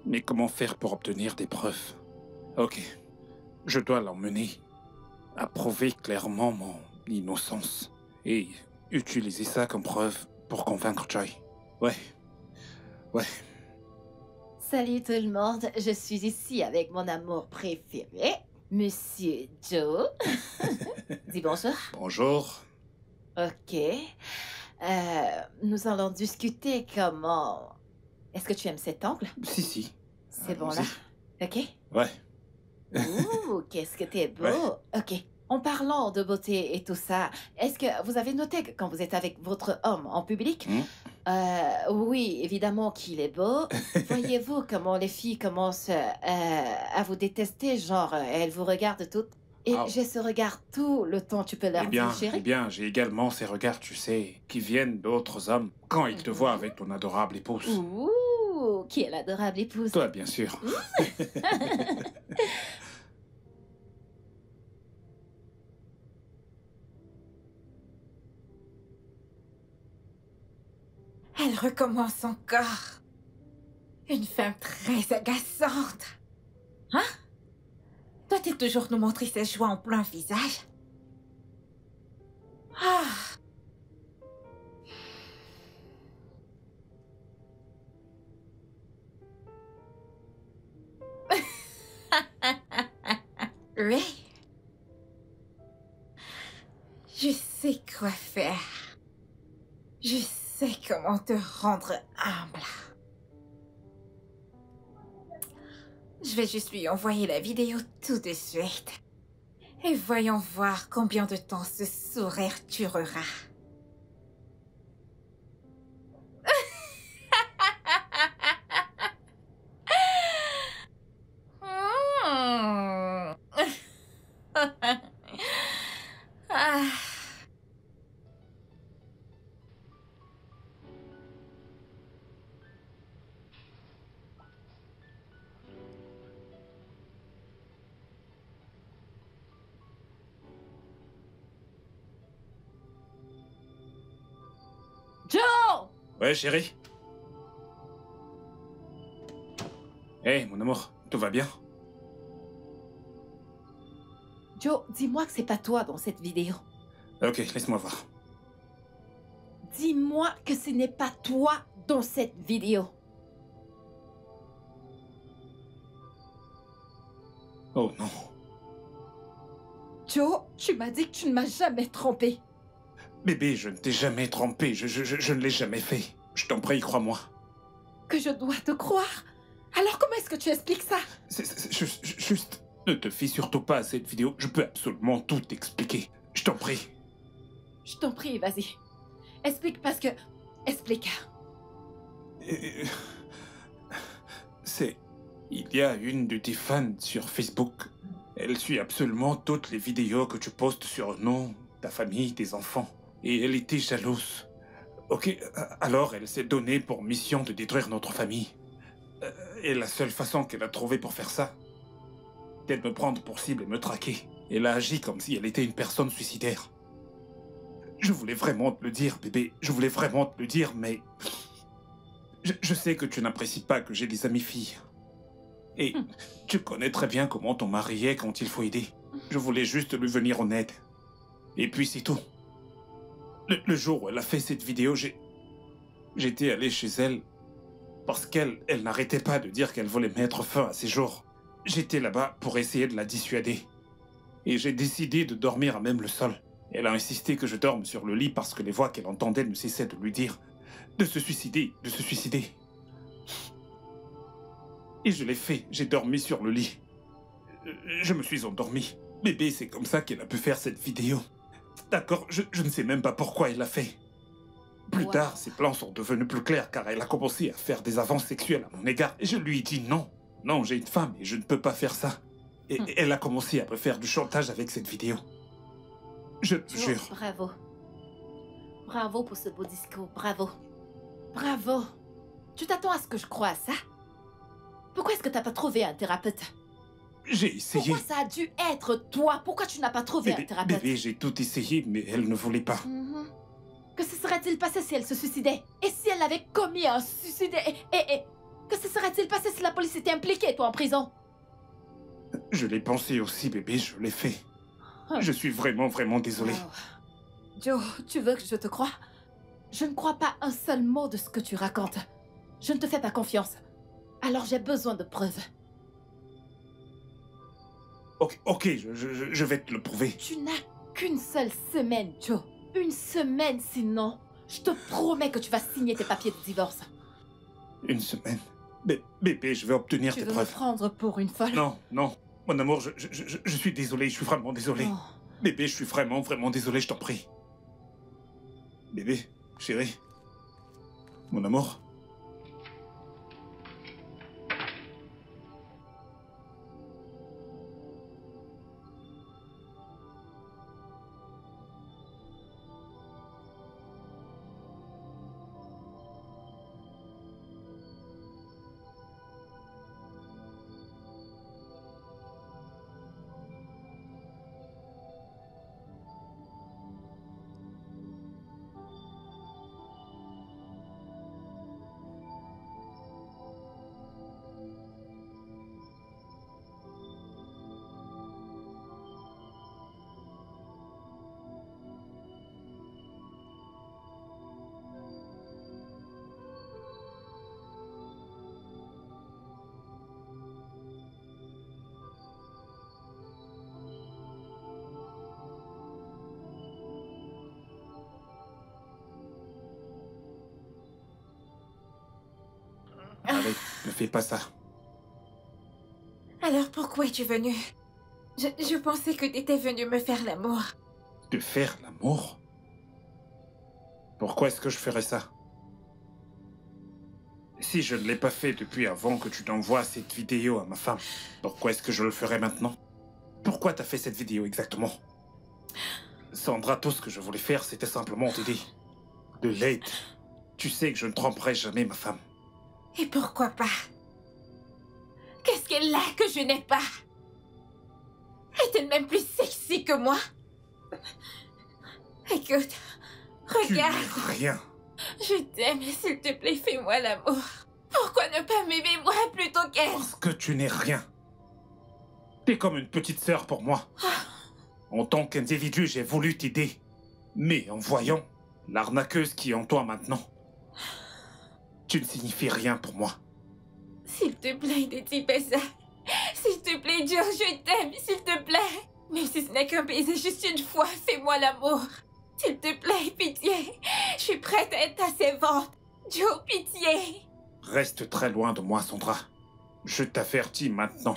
Mais comment faire pour obtenir des preuves? Ok. Je dois l'emmener à prouver clairement mon innocence. Et utiliser ça comme preuve pour convaincre Joy. Ouais. Ouais. Salut tout le monde. Je suis ici avec mon amour préféré, Monsieur Joe. Dis bonjour. Bonjour. Ok. Nous allons discuter comment... Est-ce que tu aimes cet angle? Si. C'est bon Allons-y. là? Ok. Ouais. Ouh, qu'est-ce que t'es beau. Ouais. Ok. En parlant de beauté et tout ça, est-ce que vous avez noté que quand vous êtes avec votre homme en public, oui, évidemment qu'il est beau. Voyez-vous comment les filles commencent à vous détester, genre elles vous regardent toutes. Et Ah. j'ai ce regard tout le temps, tu peux leur dire, chérie. Eh bien, j'ai également ces regards, tu sais, qui viennent d'autres hommes quand ils te voient avec ton adorable épouse. Ouh, qui est l'adorable épouse. Toi, bien sûr. Elle recommence encore. Une femme très agaçante. Hein? Doit-il toujours nous montrer ses joies en plein visage? Ah! Oui. Je sais quoi faire. Je sais comment te rendre humble. Je vais juste lui envoyer la vidéo tout de suite. Et voyons voir combien de temps ce sourire durera. Ah. Joe! Ouais, chérie. Hé, mon amour, tout va bien? Joe, dis-moi que c'est pas toi dans cette vidéo. Ok, laisse-moi voir. Dis-moi que ce n'est pas toi dans cette vidéo. Oh non. Joe, tu m'as dit que tu ne m'as jamais trompé. Bébé, je ne t'ai jamais trompé, je ne l'ai jamais fait. Je t'en prie, crois-moi. Que je dois te croire? Alors comment est-ce que tu expliques ça? Juste, ne te fie surtout pas à cette vidéo, je peux absolument tout t'expliquer. Je t'en prie. Je t'en prie, vas-y. Explique parce que... Explique. Il y a une de tes fans sur Facebook. Elle suit absolument toutes les vidéos que tu postes sur nous, ta famille, tes enfants. Et elle était jalouse. Ok, alors elle s'est donnée pour mission de détruire notre famille. Et la seule façon qu'elle a trouvée pour faire ça, c'est de me prendre pour cible et me traquer. Elle a agi comme si elle était une personne suicidaire. Je voulais vraiment te le dire, bébé. Je voulais vraiment te le dire, mais... Je sais que tu n'apprécies pas que j'ai des amis filles. Et tu connais très bien comment ton mari est quand il faut aider. Je voulais juste lui venir en aide. Et puis c'est tout. Le jour où elle a fait cette vidéo, j'étais allé chez elle parce qu'elle n'arrêtait pas de dire qu'elle voulait mettre fin à ses jours. J'étais là-bas pour essayer de la dissuader. Et j'ai décidé de dormir à même le sol. Elle a insisté que je dorme sur le lit parce que les voix qu'elle entendait ne cessaient de lui dire de se suicider, de se suicider. Et je l'ai fait, j'ai dormi sur le lit. Je me suis endormi. Bébé, c'est comme ça qu'elle a pu faire cette vidéo. D'accord, je ne sais même pas pourquoi elle l'a fait. Plus tard, ses plans sont devenus plus clairs car elle a commencé à faire des avances sexuelles à mon égard. Et je lui ai dit non. Non, j'ai une femme et je ne peux pas faire ça. Et elle a commencé à me faire du chantage avec cette vidéo. Je te jure. Bravo. Bravo pour ce beau discours, bravo. Bravo. Tu t'attends à ce que je croie à ça? Pourquoi est-ce que t'as pas trouvé un thérapeute? J'ai essayé. Pourquoi ça a dû être toi? Pourquoi tu n'as pas trouvé un thérapeute? Bébé, j'ai tout essayé, mais elle ne voulait pas. Que se serait-il passé si elle se suicidait? Et si elle avait commis un suicide? Et que se serait-il passé si la police était impliquée, toi, en prison? Je l'ai pensé aussi, bébé, je l'ai fait. Je suis vraiment, vraiment désolé. Oh. Joe, tu veux que je te croie? Je ne crois pas un seul mot de ce que tu racontes. Je ne te fais pas confiance. Alors j'ai besoin de preuves. Ok, je vais te le prouver. Tu n'as qu'une seule semaine, Joe. Une semaine, sinon, je te promets que tu vas signer tes papiers de divorce. Une semaine? Bébé, je vais obtenir tes Tu veux preuves. me prendre pour une folle? Non, non. Mon amour, je suis désolé, je suis vraiment désolé. Oh. Bébé, je suis vraiment, vraiment désolé, je t'en prie. Bébé, chérie. Mon amour. arrête, ne fais pas ça. Alors pourquoi es-tu venu? Je pensais que t'étais venu me faire l'amour. De faire l'amour? Pourquoi est-ce que je ferais ça? Si je ne l'ai pas fait depuis avant que tu t'envoies cette vidéo à ma femme, pourquoi est-ce que je le ferais maintenant? Pourquoi t'as fait cette vidéo exactement? Sandra, tout ce que je voulais faire, c'était simplement t'aider. De l'aide. Tu sais que je ne tromperai jamais ma femme. Et pourquoi pas? Qu'est-ce qu'elle a que je n'ai pas? Est-elle même plus sexy que moi? Écoute, Tu regarde. n'es rien. Je t'aime, s'il te plaît, fais-moi l'amour. Pourquoi ne pas m'aimer moi plutôt qu'elle? Parce que tu n'es rien. T'es comme une petite sœur pour moi. En tant qu'individu, j'ai voulu t'aider. Mais en voyant l'arnaqueuse qui est en toi maintenant, tu ne signifies rien pour moi. S'il te plaît, ne dis pas ça. S'il te plaît, Joe, je t'aime, s'il te plaît. Même si ce n'est qu'un baiser juste une fois, fais-moi l'amour. S'il te plaît, pitié. Je suis prête à être ta servante. Joe, pitié. Reste très loin de moi, Sandra. Je t'avertis maintenant.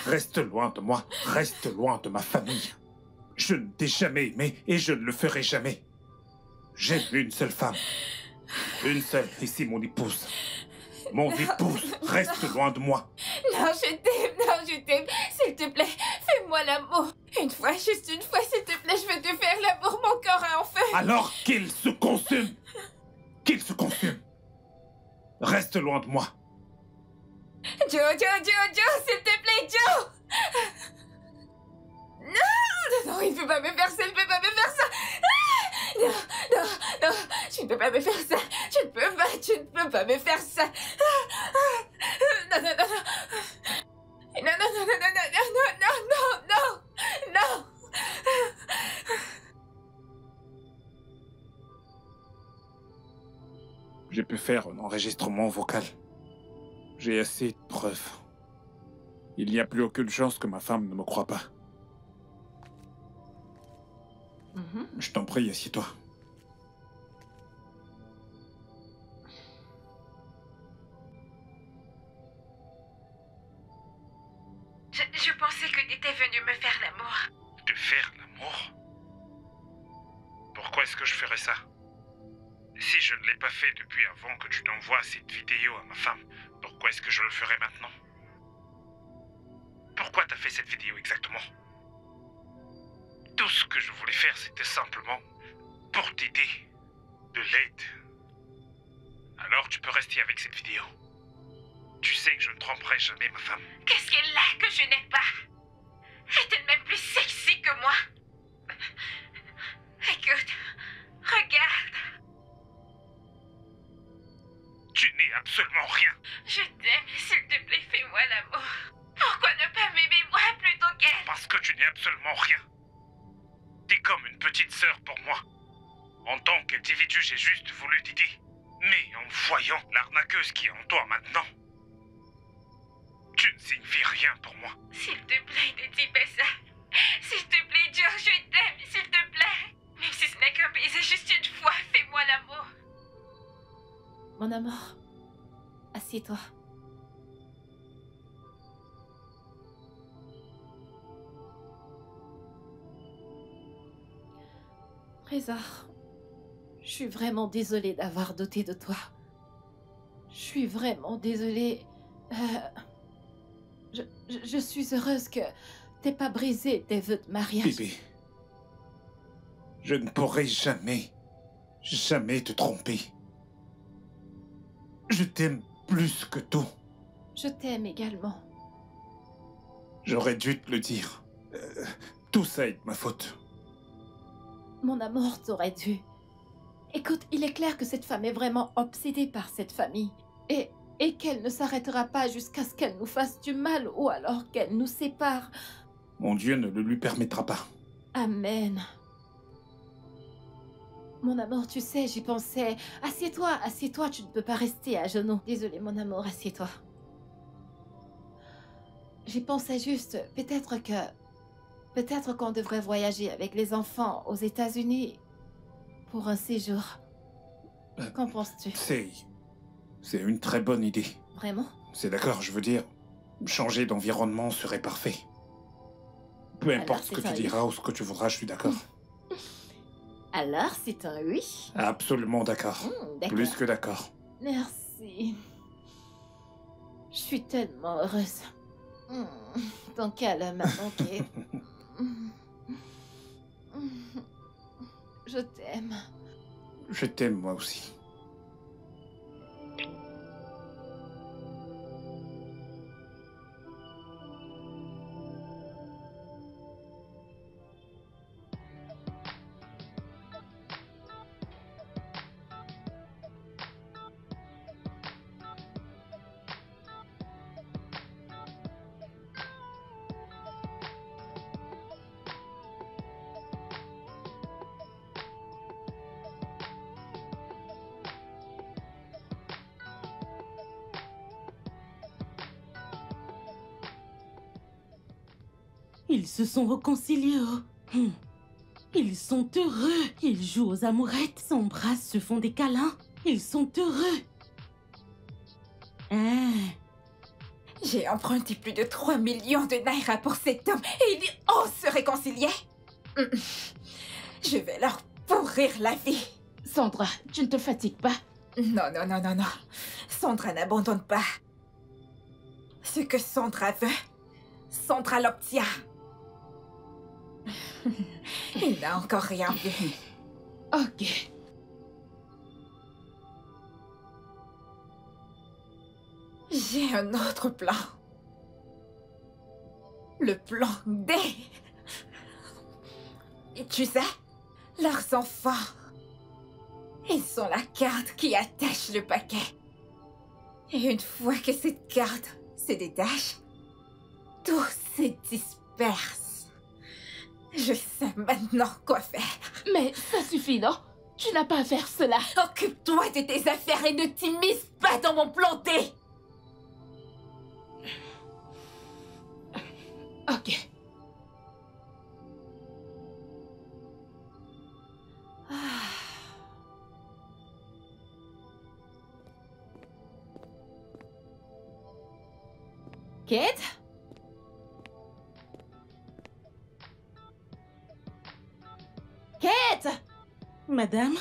Reste loin de moi. Reste loin de ma famille. Je ne t'ai jamais aimé et je ne le ferai jamais. J'aime une seule femme. Une seule, et c'est mon épouse. Mon épouse, reste loin de moi. Non, je t'aime, s'il te plaît, fais-moi l'amour. Une fois, juste une fois, s'il te plaît, je veux te faire l'amour, mon corps est en feu. Alors qu'il se consume. Qu'il se consume. Reste loin de moi. Joe, s'il te plaît, Joe. Non, il ne peut pas me faire ça, il ne peut pas me faire ça. Non, tu ne peux pas me faire ça. Tu ne peux pas me faire ça. Non. Non. Je peux faire un enregistrement vocal. J'ai assez de preuves. Il n'y a plus aucune chance que ma femme ne me croie pas. Je t'en prie, assieds-toi. Je pensais que t'étais venu me faire l'amour. De faire l'amour? Pourquoi est-ce que je ferais ça? Si je ne l'ai pas fait depuis avant que tu t'envoies cette vidéo à ma femme, pourquoi est-ce que je le ferais maintenant? Pourquoi t'as fait cette vidéo exactement? Tout ce que je voulais faire, c'était simplement pour t'aider. De l'aide. Alors tu peux rester avec cette vidéo. Tu sais que je ne tromperai jamais ma femme. Qu'est-ce qu'elle a que je n'ai pas? Est-elle même plus sexy que moi? Écoute, regarde. Tu n'es absolument rien. Je t'aime, s'il te plaît, fais-moi l'amour. Pourquoi ne pas m'aimer moi plutôt qu'elle? Parce que tu n'es absolument rien. T'es comme une petite sœur pour moi. En tant qu'individu, j'ai juste voulu t'aider. Mais en voyant l'arnaqueuse qui est en toi maintenant, tu ne signifies rien pour moi. S'il te plaît, ne dis pas ça. S'il te plaît, Joe, je t'aime, s'il te plaît. Même si ce n'est qu'un baiser juste une fois, fais-moi l'amour. Mon amour, assieds-toi. Trésor, je suis vraiment désolée d'avoir douté de toi. Je suis vraiment désolée. Je suis heureuse que t'aies pas brisé tes vœux de mariage. Bébé, je ne pourrai jamais te tromper. Je t'aime plus que tout. Je t'aime également. J'aurais dû te le dire. Tout ça est de ma faute. Mon amour, t'aurais dû. Écoute, il est clair que cette femme est vraiment obsédée par cette famille. Et qu'elle ne s'arrêtera pas jusqu'à ce qu'elle nous fasse du mal ou alors qu'elle nous sépare. Mon Dieu ne le lui permettra pas. Amen. Mon amour, tu sais, j'y pensais. Assieds-toi, tu ne peux pas rester à genoux. Désolée, mon amour, assieds-toi. J'y pensais juste, peut-être qu'on devrait voyager avec les enfants aux États-Unis pour un séjour. Qu'en penses-tu? C'est une très bonne idée. Vraiment? C'est d'accord, je veux dire, changer d'environnement serait parfait. Peu Alors, importe ce que c'est tu un oui. diras ou ce que tu voudras, je suis d'accord. Alors, c'est un oui? Absolument d'accord. D'accord. Plus que d'accord. Merci. Je suis tellement heureuse. Ton câlin m'a manqué. Je t'aime. Je t'aime moi aussi. Ils se sont réconciliés. Oh. Ils sont heureux. Ils jouent aux amourettes, s'embrassent, se font des câlins. Ils sont heureux. Ah. J'ai emprunté plus de 3 millions de naira pour cet homme et il ose se réconcilier. Je vais leur pourrir la vie. Sandra, tu ne te fatigues pas? Non, non, non, non, non. Sandra n'abandonne pas. Ce que Sandra veut, Sandra l'obtient. Il n'a encore rien vu. Ok. J'ai un autre plan. Le plan D. Et tu sais, leurs enfants, ils sont la carte qui attache le paquet. Et une fois que cette carte se détache, tout se disperse. Je sais maintenant quoi faire. Mais ça suffit, non? Tu n'as pas à faire cela. Occupe-toi de tes affaires et ne t'immisce pas dans mon plan D. Ok. Kate? Kate! Madame?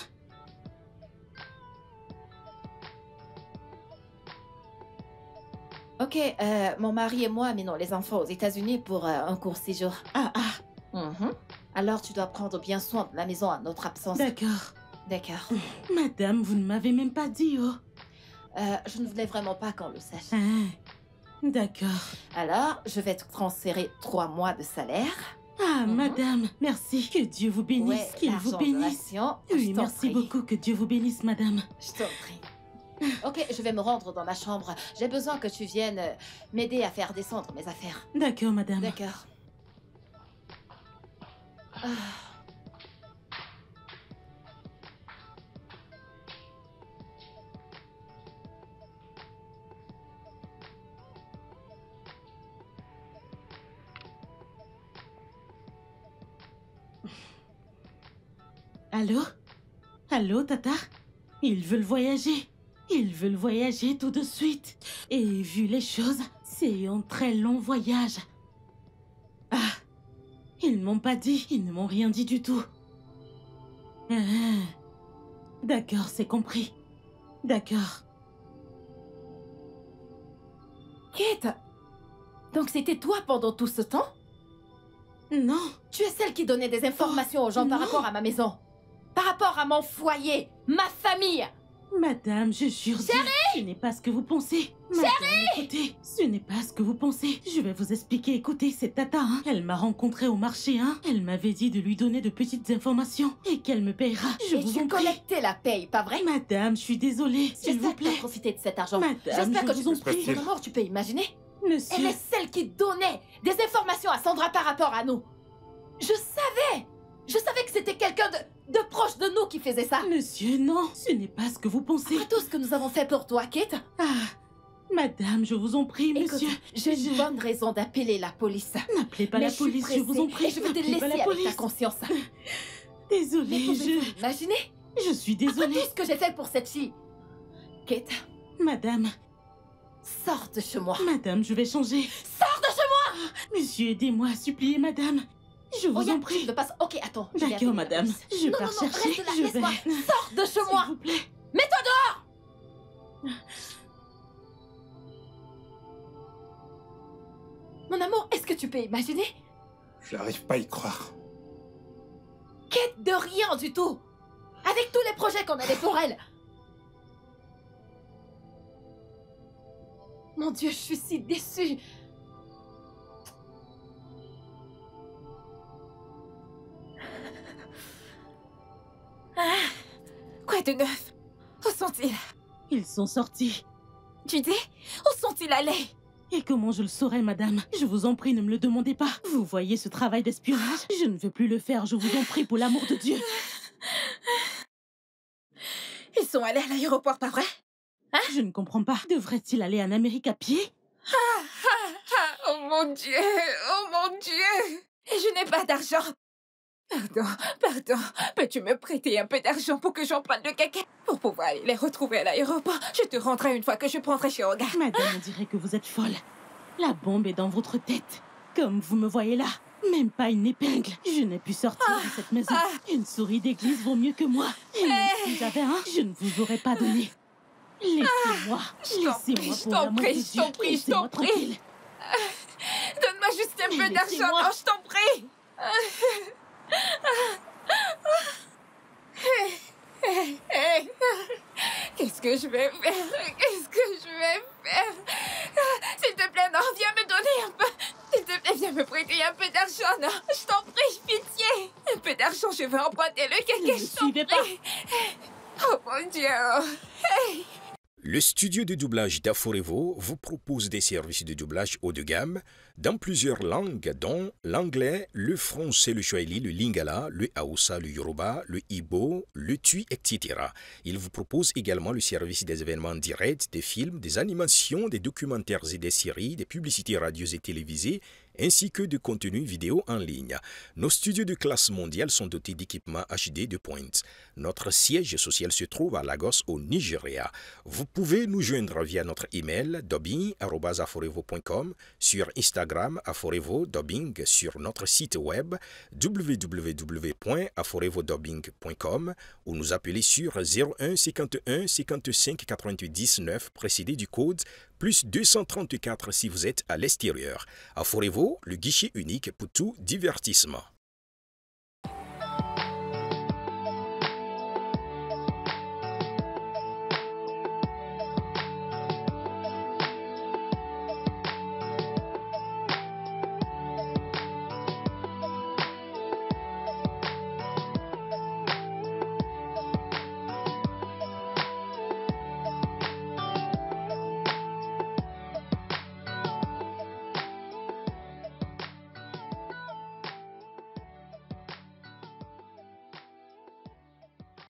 Ok, mon mari et moi amenons les enfants aux États-Unis pour un court séjour. Ah, Alors tu dois prendre bien soin de la maison à notre absence. d'accord. D'accord. Madame, vous ne m'avez même pas dit, oh. Je ne voulais vraiment pas qu'on le sache. Ah, d'accord. Alors, je vais te transférer 3 mois de salaire. Ah, madame, merci. Que Dieu vous bénisse, Ouais, qu'il vous l'argent de bénisse. ration, je Oui, t'en merci prie. beaucoup, que Dieu vous bénisse, madame. Je t'en prie. Ok, je vais me rendre dans ma chambre. J'ai besoin que tu viennes m'aider à faire descendre mes affaires. D'accord, madame. D'accord. Ah. Allô? Allô, Tata? Ils veulent voyager. Ils veulent voyager tout de suite. Et vu les choses, c'est un très long voyage. Ah, ils m'ont pas dit, ils ne m'ont rien dit du tout. Ah, d'accord, c'est compris. D'accord. Kate, donc c'était toi pendant tout ce temps? Non, Tu es celle qui donnait des informations aux gens par non. rapport à ma maison. Par rapport à mon foyer, ma famille. madame, je jure. Ce n'est pas ce que vous pensez. Madame, écoutez, ce n'est pas ce que vous pensez. Je vais vous expliquer. Écoutez, c'est Tata, hein. Elle m'a rencontrée au marché, hein. Elle m'avait dit de lui donner de petites informations et qu'elle me payera. Je Et vous tu en prie. collectais la paye, pas vrai? Madame, je suis désolée, s'il vous J'espère que tu as plaît. profité de cet argent. Madame, J'espère je que tu vous en peux... prie. Mon amour, tu peux imaginer? Elle Monsieur, est celle qui donnait des informations à Sandra par rapport à nous. Je savais que c'était quelqu'un de proche de nous qui faisait ça. monsieur, non, ce n'est pas ce que vous pensez. Après tout ce que nous avons fait pour toi, Kate, Ah, madame, je vous en prie, écoute, monsieur. j'ai une bonne raison d'appeler la police. N'appelez pas Mais la je suis police, je vous en pressée prie. et je veux te N'appelez laisser pas la avec ta police. conscience. Désolée, Mais pouvez-vous imaginer je suis après désolée. tout ce que j'ai fait pour cette fille? Kate, Madame, Sors de chez moi. Madame, je vais changer. Sors de chez moi. Monsieur, aidez-moi, suppliez, madame. Je vous en Tu prie. ne veux pas... Ok, attends. je vais appeler D'accord, la madame. police. Je Non, pars non, non, chercher. reste là, Je laisse-moi. vais. Sors de chez moi. S'il vous plaît. Mets-toi dehors. Mon amour, est-ce que tu peux imaginer? Je n'arrive pas à y croire. Quête de rien du tout. Avec tous les projets qu'on avait pour elle. Mon Dieu, je suis si déçue. Quoi de neuf? Où sont-ils? Ils sont sortis. Tu dis? Où sont-ils allés? Et comment je le saurais, madame? Je vous en prie, ne me le demandez pas. Vous voyez ce travail d'espionnage? Je ne veux plus le faire, je vous en prie, pour l'amour de Dieu. Ils sont allés à l'aéroport, pas vrai? Je ne comprends pas. Devrait-il aller en Amérique à pied? Oh mon Dieu! Oh mon Dieu! Et je n'ai pas d'argent. Pardon. Peux-tu me prêter un peu d'argent pour que j'emprunte le caca? Pour pouvoir aller les retrouver à l'aéroport. Je te rendrai une fois que je prendrai chez Olga. Madame, on dirait que vous êtes folle. La bombe est dans votre tête. Comme vous me voyez là. Même pas une épingle. Je n'ai pu sortir de cette maison. Une souris d'église vaut mieux que moi. Et même si j'avais un, je ne vous aurais pas donné. Laissez-moi. Laissez-moi pour l'amour de Dieu. Je t'en prie, je t'en prie. Donne-moi juste un peu d'argent. Laissez-moi. Non, je t'en prie. Qu'est-ce que je vais faire? Qu'est-ce que je vais faire? S'il te plaît, non, viens me donner un peu. S'il te plaît, viens me prêter un peu d'argent, non. Je t'en prie, pitié. Un peu d'argent, je vais emprunter le Ne caca, me je t'en suivez prie. Oh mon Dieu. Le studio de doublage d'Aforevo vous propose des services de doublage haut de gamme dans plusieurs langues, dont l'anglais, le français, le swahili, le lingala, le haoussa, le yoruba, le igbo, le tui, etc. Il vous propose également le service des événements directs, des films, des animations, des documentaires et des séries, des publicités radios et télévisées, ainsi que de contenus vidéo en ligne. Nos studios de classe mondiale sont dotés d'équipements HD de pointe. Notre siège social se trouve à Lagos, au Nigeria. Vous pouvez nous joindre via notre email dubbing@aforevo.com, sur Instagram Aforevo Dubbing, sur notre site web www.aforevodubbing.com ou nous appeler sur 01 51 55 88 19 précédé du code plus 234 si vous êtes à l'extérieur. Aforevo, le guichet unique pour tout divertissement.